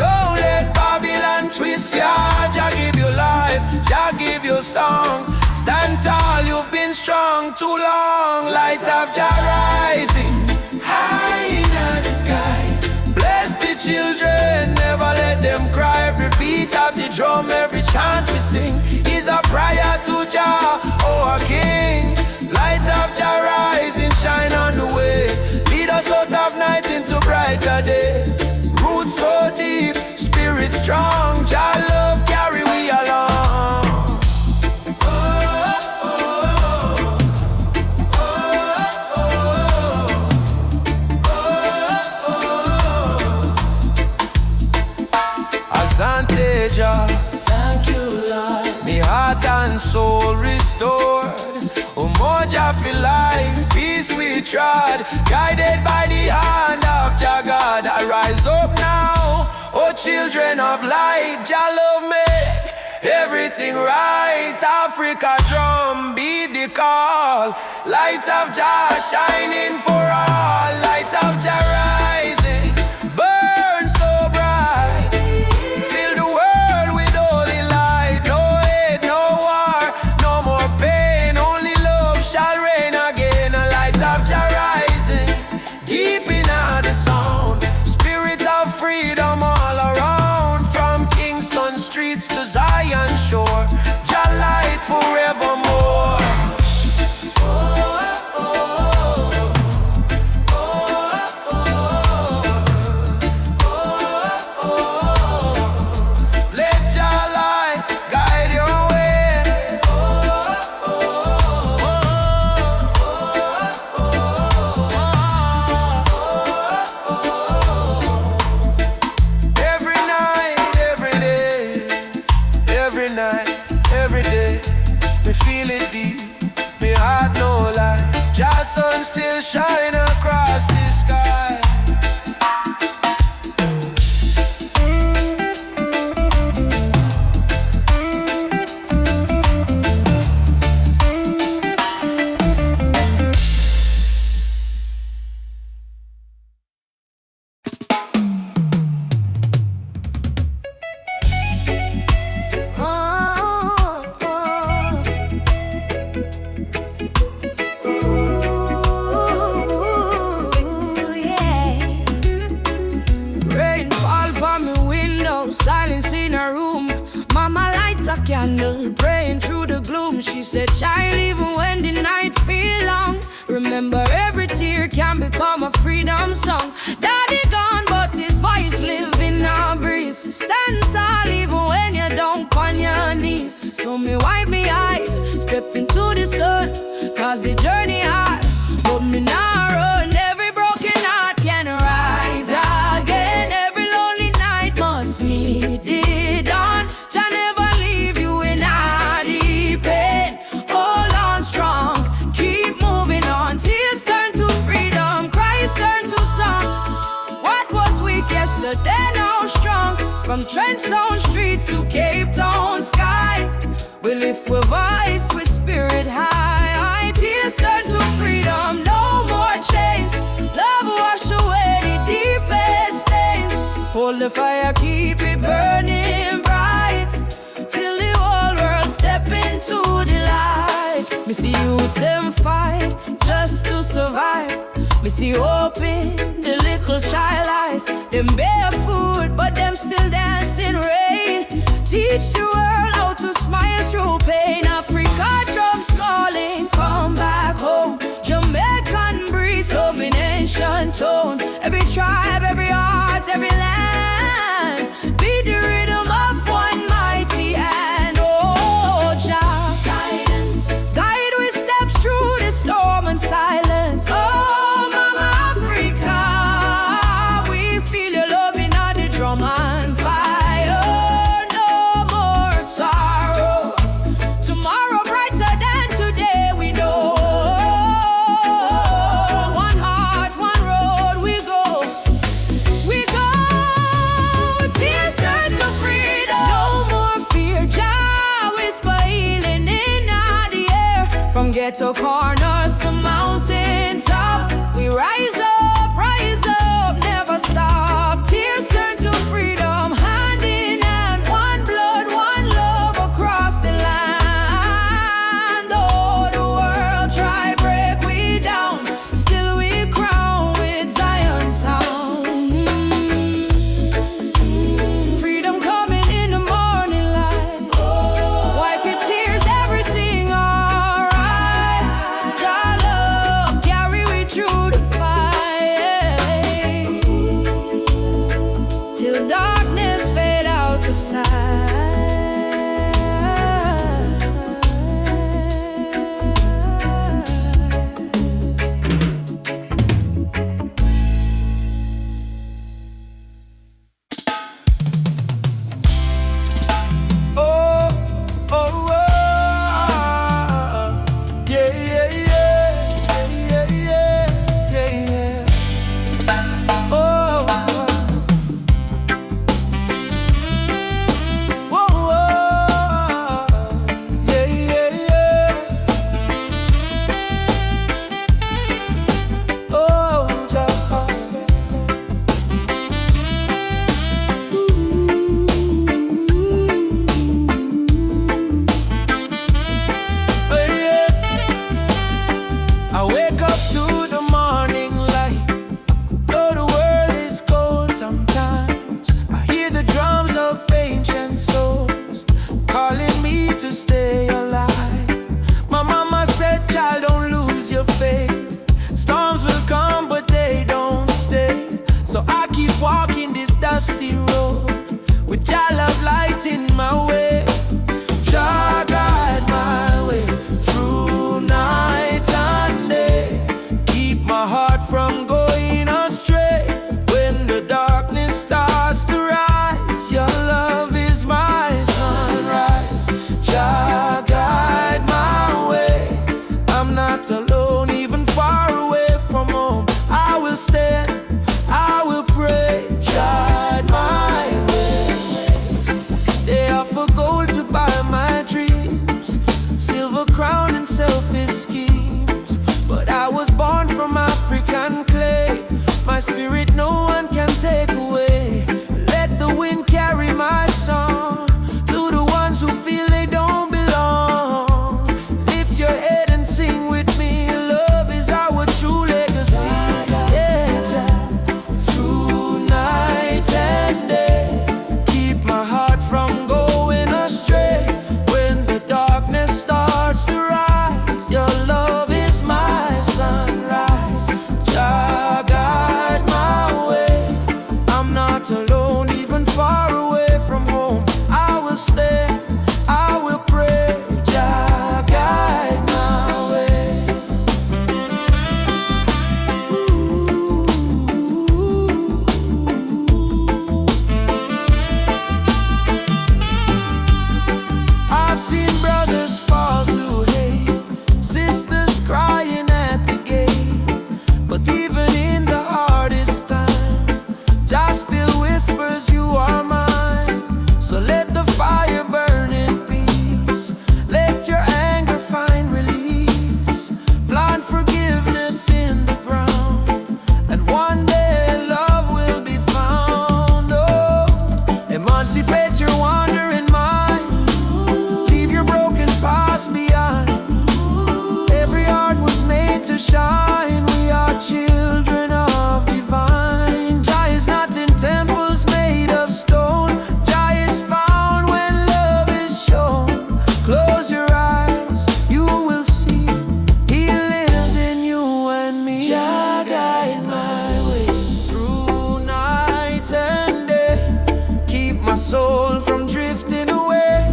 Don't let Babylon twist ya. Jah give you life, Jah give you song. Stand tall, you've been strong too long. Light of Jah rising high in the sky. Bless the children, never let them cry. Every beat of the drum, every chant we sing is a prayer to Jah, oh our King. Light of Jah rising, shine on the way. Lead us out of night into brighter day. Roots so deep, spirit strong. Jah love carry we along. Thank you, Lord. Me heart and soul restored. Oh, more Jah for life, peace we trod. Guided by the hand of Jah God, I rise up now. Oh, children of light, Jah love me, everything right. Africa drum, beat the call. Light of Jah shining for all. Light of Jah rising, burn so bright. Shore, Jah light forevermore. Let Jah light guide your way. Every night, every day, every night, every day, me feel it deep, me heart no lie. Jah sun still shine across the sky. Candle praying through the gloom. She said, child, even when the night feel long, remember every tear can become a freedom song. Daddy gone, but his voice live in our breeze. Stand tall even when you don't on your knees. So me wipe me eyes, step into the sun, cause the journey hard, but me not run. Every broken heart can rise again. Every lonely night must meet the dawn. Jah never yesterday. so strong. From Trenchtown streets to Cape Town sky, we lift with voice, with spirit high. Tears turn to freedom, no more chains. Love wash away the deepest stains. Hold the fire, keep it burning bright, till the whole world step into the light. Me see youths them fight just to survive. Me see hope in the little child eyes. Them barefoot, but them still dancing rain. Teach the world how to smile through pain. Africa drums calling, come back home. Jamaican breeze, domination tone. Every tribe, every heart, every land, be the rhythm of one mighty hand. Oh, Jah, guidance, guide we steps through the storm and silence. Oh, Mama Africa, we feel your love in all the drum and fire. No more sorrow, tomorrow brighter than today, we know. One heart, one road, we go. We go, tears turn to freedom. No more fear, Jah whisper healing in the air. From ghetto corners to mountain top, we rise up, never stop. Tears turn to freedom, hand in hand, one blood, one love across the land. Oh, the world try break we down, still we crown with Zion sound. Freedom coming in the morning light. Wipe your tears, everything alright. Jah love carry we through the fight, till darkness fade out of sight. Oh, oh, oh, yeah, yeah, yeah, yeah, yeah, yeah, yeah. Oh, oh, oh, yeah, yeah, yeah. Oh, Jah. Oh, yeah. I wake up to the morning light, though the world is cold sometimes. I hear the drums of ancient souls calling me to stay alive. My mama said, child, don't lose your faith. Storms will come, but they don't stay. So I keep walking this dusty road with Jah love light in my way. Jah guide my way through night and day. Keep my heart from going astray. When the darkness starts to rise, your love is my sunrise. Jah guide my way. I'm not alone, even far away from home. I will stand, I will pray. Guide my way. They offer gold to buy my dreams, silver crown and selfish schemes. But I was born from African clay. My spirit no one can take away. Let the wind carry my song to the ones who feel they don't belong. Lift your head and sing with me. Love is our true legacy. Yeah, through night and day. Keep my heart from going astray. When the darkness starts to rise, your love is my sunrise. Jah guide my way. Emancipate your wandering mind. Leave your broken past behind. Every heart was made to shine. We are children of divine. Jah is not in temples made of stone. Jah is found when love is shown. Close your eyes, you will see He lives in you and me. Jah guide my way through night and day. Keep my soul from drifting away.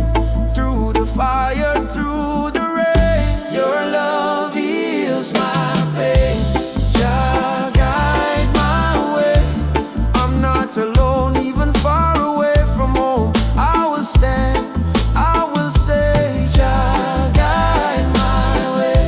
Through the fire, through the rain, your love heals my pain. Jah guide my way. I'm not alone, even far away from home. I will stand, I will say, Jah guide my way.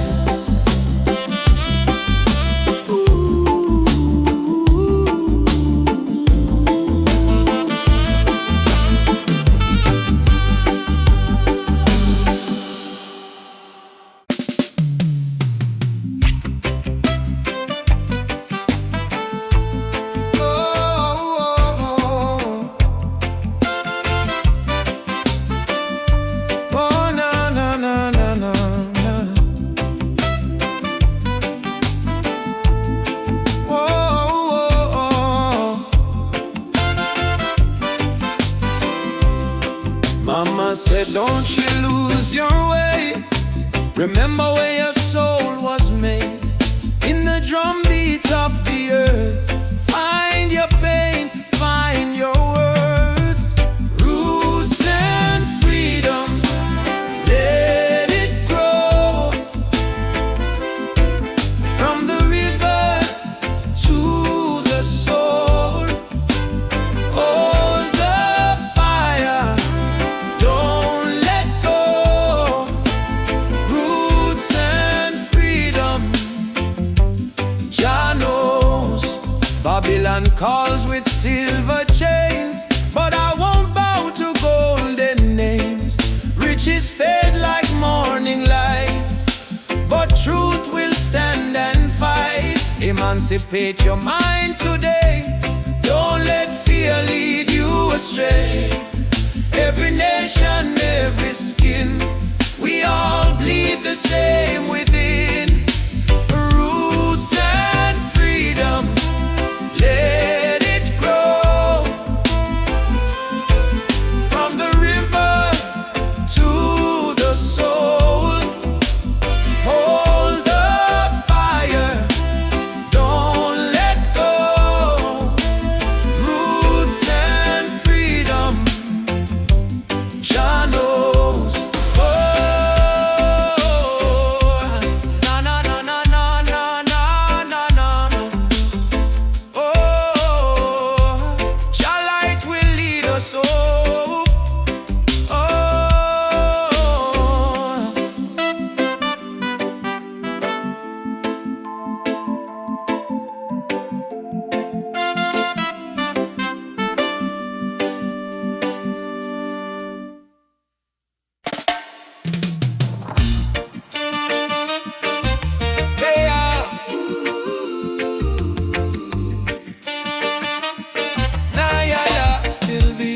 Oh, na na na na na na. Mama said, don't you lose your way. Remember where your soul was made. In the drum beat of the earth. Find your pain, find your worth. Roots and freedom, let it grow. From the river to the soul. Hold the fire, don't let go. Roots and freedom, Jah knows. Babylon calls with silver chains, but I won't bow to golden names. Riches fade like morning light, but truth will stand and fight. Emancipate your mind today. Don't let fear lead you astray. Every nation, every skin, we all bleed the same within. Roots and freedom, let it grow. From the river to the soul. Hold the fire, don't let go. Roots and freedom, Jah knows. Na na na na na na na na na. Jah light will lead us home. Hey, nah, yeah, still be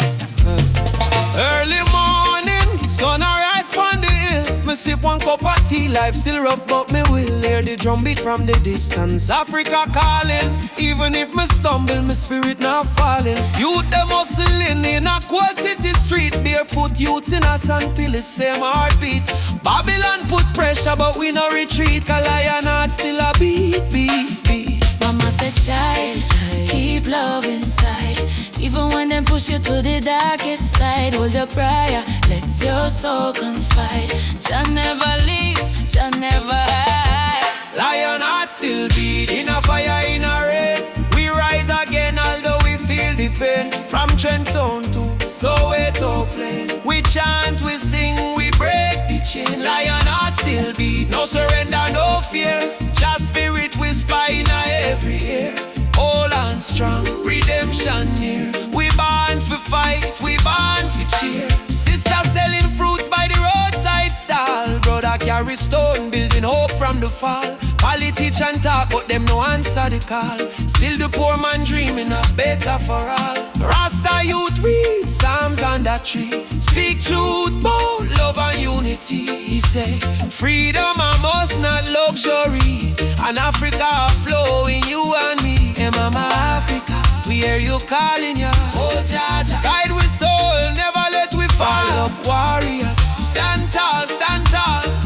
early morning, sun arise on the hill. Me sip one cup of tea, life still rough, but me will hear the drum beat from the distance. Africa calling, even if me stumble, my spirit not falling. Youth them hustling in a cold city street, barefoot youths in a sand feel the same heartbeat. Babylon put pressure, but we no retreat, 'cause lion heart still a beat, beat, beat. Mama said, child, keep love inside. Even when them push you to the darkest side, hold your prayer, let your soul confide. Jah never leave, Jah never hide. Lion heart still beat, in a fire, in a rain. We rise again, although we feel the pain. From Trenton to Soweto plain, we chant, we sing, we break the chain. Lion heart still beat, no surrender, no fear. Just spirit whisper in every ear. Hold on strong, redemption near. We born for fight, we born for cheer. Sister selling fruits by the roadside stall. Brother carry stone, building hope from the fall. Politician talk, but them no answer the call. Still the poor man dreaming of better for all. Rasta youth read Psalms idolatry. Speak truth, bold love and unity. He say, freedom I must not luxury. And Africa flowing, you and me. Hey mama Africa, we hear you calling ya. Oh Jaja, guide with soul, never let we fall up warriors. Stand tall,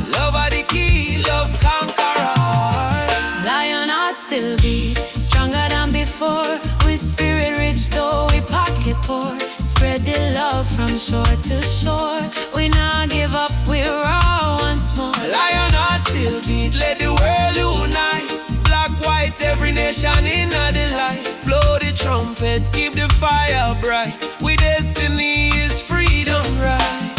love are the key, love conquer all. Lion heart still beat, stronger than before. We spirit rich though we pocket poor. Spread the love from shore to shore. We not give up, we're all once more. Lion heart still beat, let the world unite. Black, white, every nation in the light. Blow the trumpet, keep the fire bright. We destiny is freedom, right?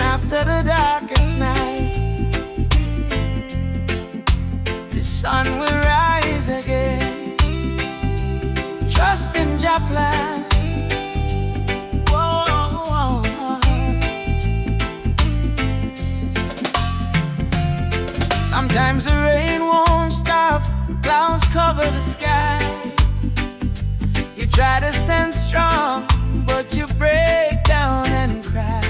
After the darkest night, the sun will rise again. Trust in Jah plan. Whoa. Sometimes the rain won't stop, clouds cover the sky. You try to stand strong, but you break down and cry.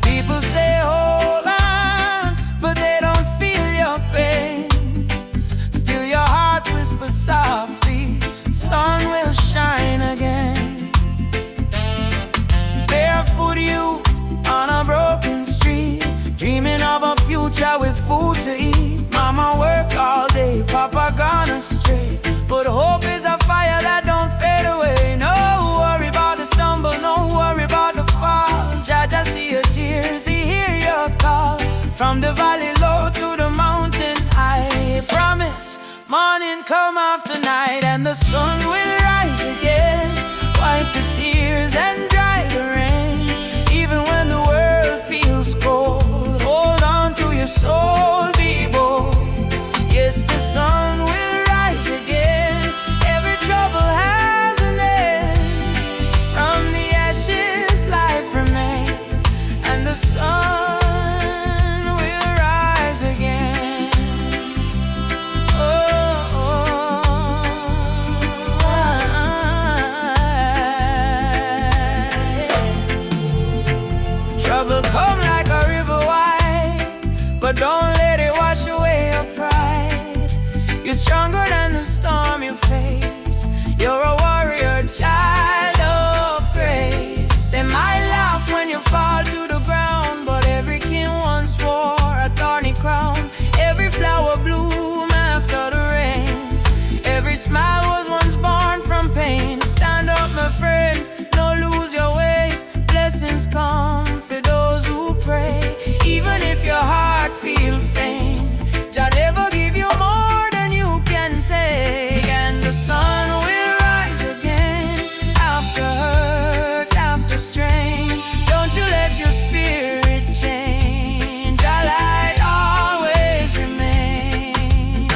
People say hold on, but they don't feel your pain. Still your heart whispers softly, sun will shine again. Barefoot youth on a broken street, dreaming of a future with food to eat. Mama work all day, Papa gone astray, but hope is a fire that don't fade away. No worry about the stumble, no worry about the fall. Jaja see your tears, he hear your call. From the valley low to the mountain high, promise morning come after night, and the sun will rise again. Wipe the tears and dry the rain. Even when the world feels cold, hold on to your soul, be bold. Yes, the sun will rise again. Every trouble has an end. From the ashes life remains, and the sun will rise again. Trouble come like a river wide, but don't let it wash away your pride. You're stronger than the storm you face. You're a warrior, child of grace. They might laugh when you fall to the ground, but every king once wore a thorny crown. Every flower bloom after the rain. Every smile was once born from pain. Stand up, my friend, don't lose your way. Blessings come for those who pray. Even if your heart feels faint, Jah never give you more than you can take. And the sun will rise again. After hurt, after strain, don't you let your spirit change. Jah light always remain.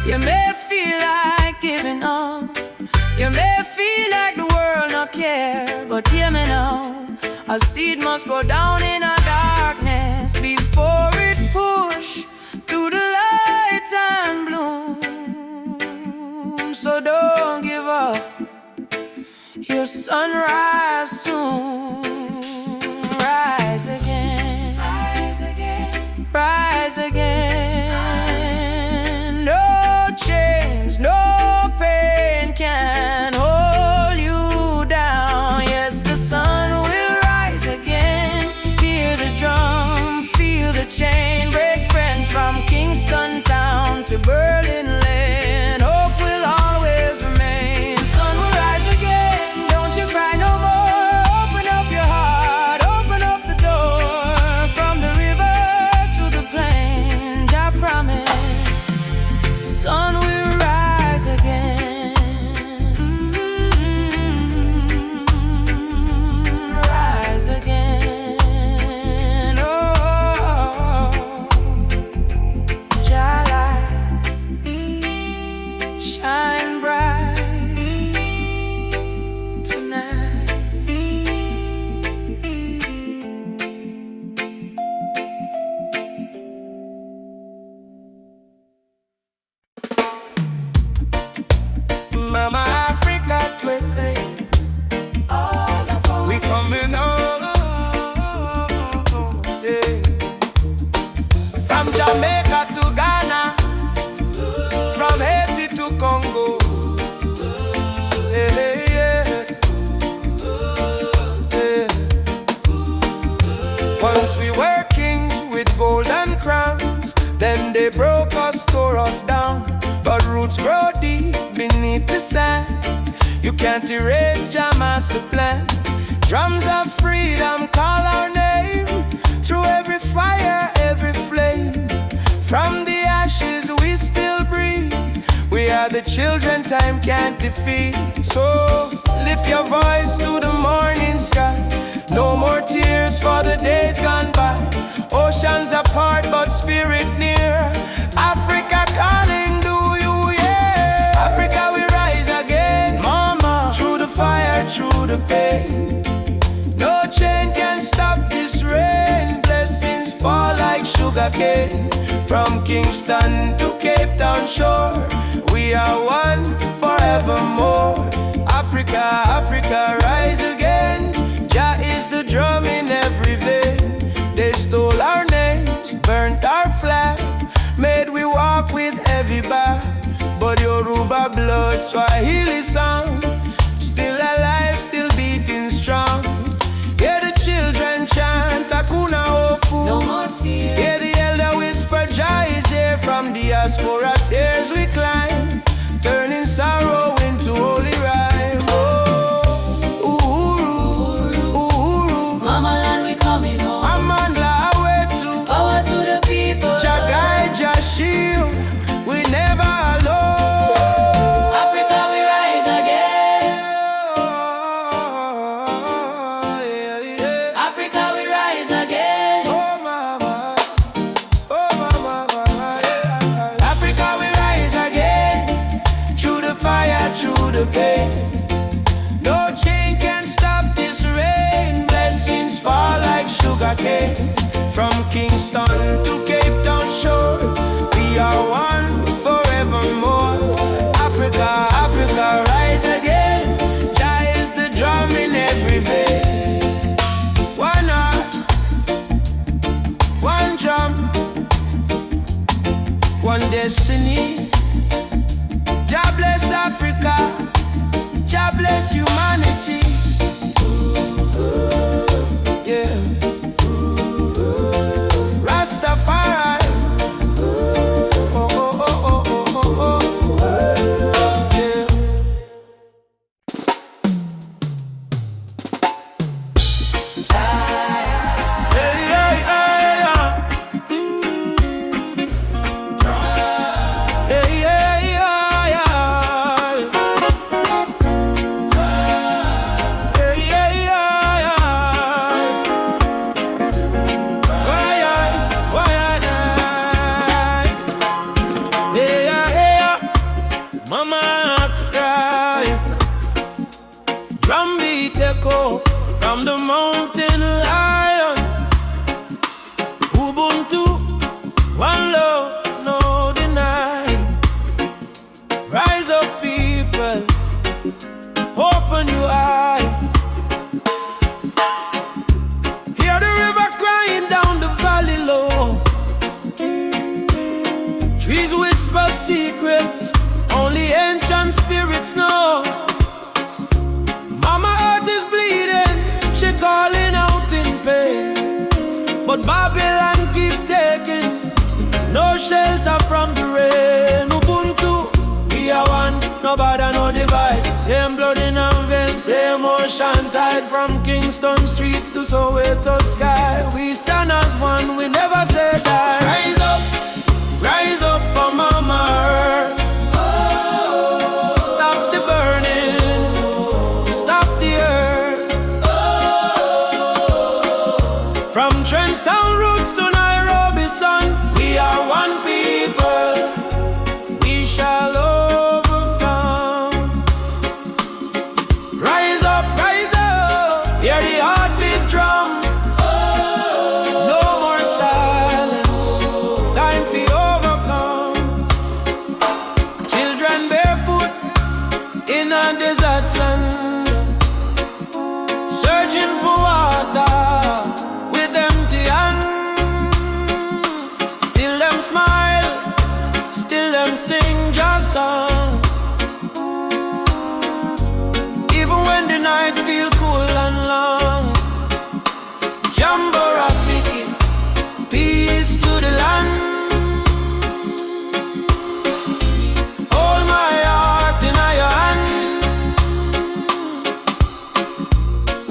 You may feel like giving up, you may feel like the world not care, but hear me now. A seed must go down in a darkness before it push to the light and bloom. So don't give up, your sunrise soon. Rise again, rise again, rise again. No chains, no pain can hold you down. Yes, the sun will rise again. Hear the drum, feel the chain break. Friend from Kingston town to Berlin land, hope will always remain. Sun will rise again, don't you cry no more. Hope roots grow deep beneath the sand. You can't erase Jah master plan. Drums of freedom call our name through every fire, every flame. From the ashes we still breathe. We are the children time can't defeat. So lift your voice to the morning sky. No more tears for the days gone by. Oceans apart but spirit near. Africa calling, do you hear? Africa we rise again, mama. Through the fire, through the pain. No chain can stop this rain. Blessings fall like sugar cane. From Kingston to Cape Town shore, we are one forevermore. Africa, Africa, rise again. Jah is the drum in every vein. They stole our names, burnt our flag, made we walk with heavy bag. But Yoruba blood, Swahili song, still alive, still beating strong. Hear the children chant, Hakuna Hofu. No more fear. Hear the elder whisper, Jah is here. From diaspora tears we climb, turning sorrow into holy rhyme. Oh, Uhuru, Uhuru, Mama land we coming home. Amandla Awetu, Power to the people. Jah guide, Jah shield, we never alone. Africa we rise again. Africa we rise again. Oh mama, oh mama, yeah. Africa we rise again. Through the fire, through the pain. No chain can stop this rain. Blessings fall like sugar cane. From Kingston to Cape Town shore, we are one forevermore. Africa, Africa, rise again. Jah is the drum in every vein. One heart, one drum, one destiny. Jah bless Africa, Jah bless humanity. Yeah. Rastafari. Oh, oh, oh, oh, oh, oh, yeah. Hey, hey, hey, hey, hey, Mama cry. Drum beat echo from the mountain lion. Ubuntu, one love, no deny. Rise up, people, open your eye. Hear the river crying down the valley low. Trees whisper secrets only ancient spirits know. Mama earth is bleeding, she calling out in pain. But Babylon keep taking no shelter from the rain. Ubuntu, we are one, no border, no divide. Same blood in our veins, same ocean tide. From Kingston streets to Soweto sky, we stand as one, we never say die. Rise up for Mama Earth. Stop the burning, stop the earth. From Trenchtown roots to Nairobi sun, we are one people, we shall overcome. Rise up, hear the heartbeat drum. No more silence, time for overcome. Children barefoot in a desert sun, searching for water with empty hands.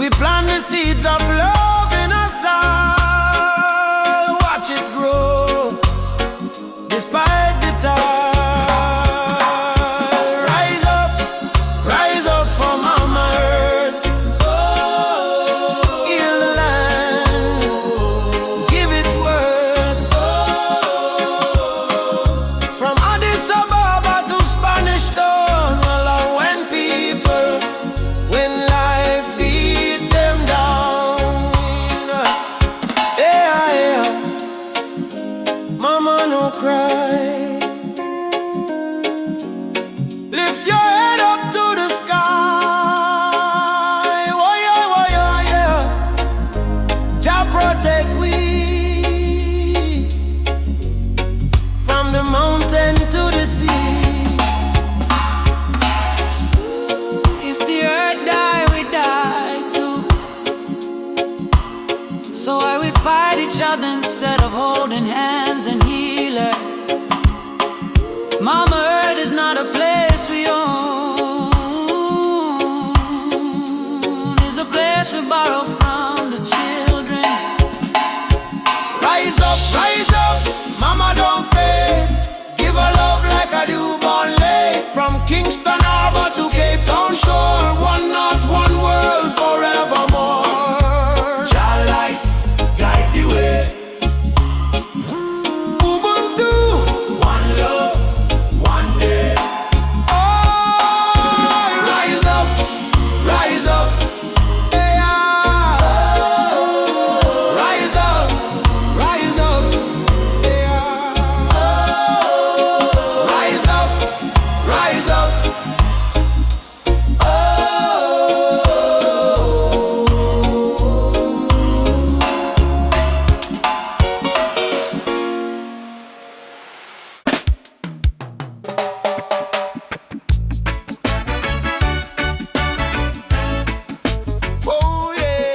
We plant the seeds of love in us all. Watch it grow, despite the tide. Rise up for Mama Earth. Heal the land, give it worth. From Addis Ababa to Spanish Town, allow when people, when life beat them down. Yeah, yeah. Mama, no cry. Lift your head up to the sky. Oh yeah, yeah. Jah protect we from the mountain to the sea. If the earth die, we die too. So why we fight each other instead of holding hands and heal her? Mama Earth is not a place we own. It's a place we borrow from the children. Rise up, Mama, don't fade. Give her love like a newborn lake. From Kingston Harbor to Cape Town shore, one not one world forevermore. Jah light guide the way. Ubuntu, One love, one day. oh, rise up, yeah. Rise up, yeah. Rise up. Oh yeah,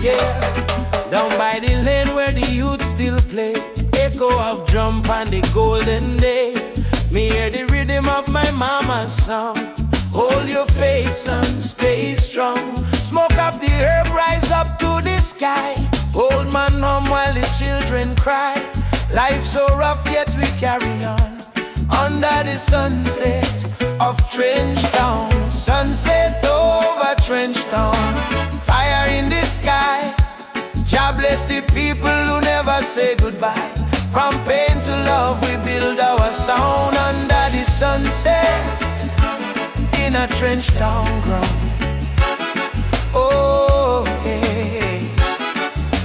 yeah. Down by the lane where the youth still play, echo of drum and the golden day. Me hear the rhythm of my mama's song. Hold your faith, son, stay strong. Smoke up the herb, rise up to the sky. Old man home while the children cry. Life so rough, yet we carry on. Under the sunset of Trench Town. Sunset over Trench Town. Fire in the sky. Jah bless the people who never say goodbye. From pain to love, we build our sound. Under the sunset in a Trench Town ground. Oh, yeah.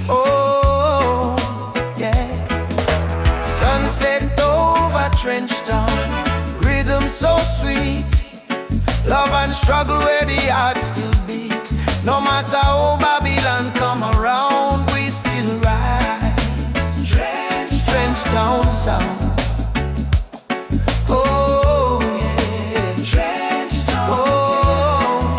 Oh, yeah. Sunset over Trench Town. Rhythm so sweet. Love and struggle where the heart still beat. No matter how Babylon come around, we still rise. Trench Town sound. Oh yeah. Trench Town. Oh.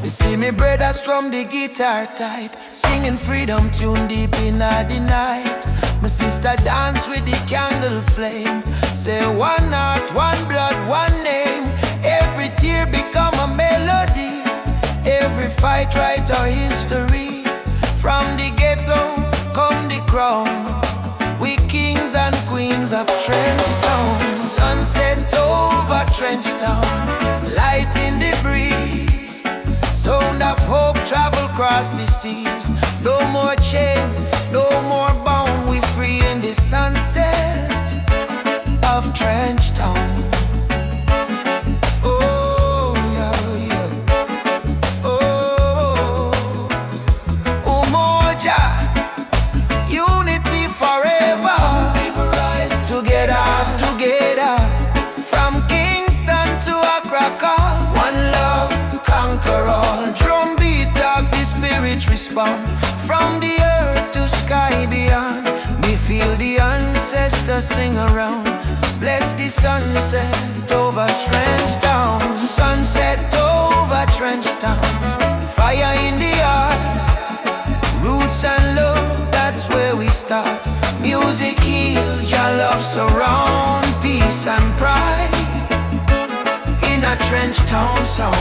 You see me brother strum the guitar tight, singing freedom tune deep in the night. My sister dance with the candle flame. Say one heart, one blood, one name. Every tear become a melody. Every fight write our history. From the ghetto come the crown. We kings and queens of Trench Town. Sunset over Trench Town. Light in the breeze. Sound of hope travel across the seas. No more chain, no more bound. We free in the sunset of Trench Town. Oh, yeah, yeah. Oh, Umoja, unity forever. People rise together. From Kingston to Accra, call. One love, conquer all. Drum beat up, the spirit respond. From the earth to sky beyond, me feel the ancestors sing around. Bless the sunset over Trench Town. Sunset over Trench Town. Fire in the heart. Roots and love, that's where we start. Music heals, your love surround. Peace and pride. trench town sound.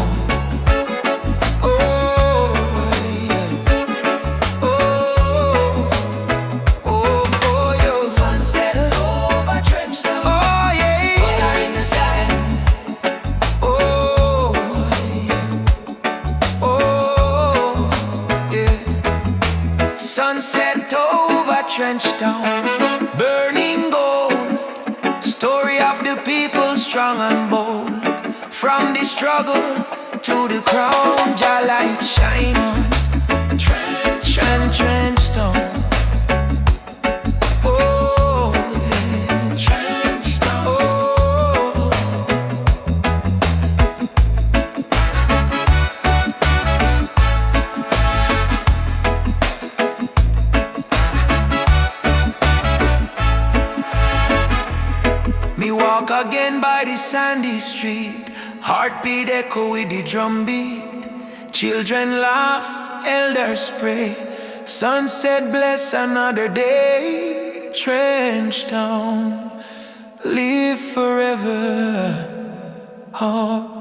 Oh, yeah. Oh, oh, oh, yo. Sunset over trench town. Oh, yeah. Fire in the sky. Oh, yeah. Oh, yeah. Sunset over trench town. Burning gold. Story of the people strong and bold. From the struggle to the crown, Jah light shine on. Trench town. Oh, yeah. Trench town. Oh. Me walk again by the sandy street. Heartbeat echo with the drum beat. Children laugh, elders pray. Sunset bless another day. Trench town, live forever. Oh.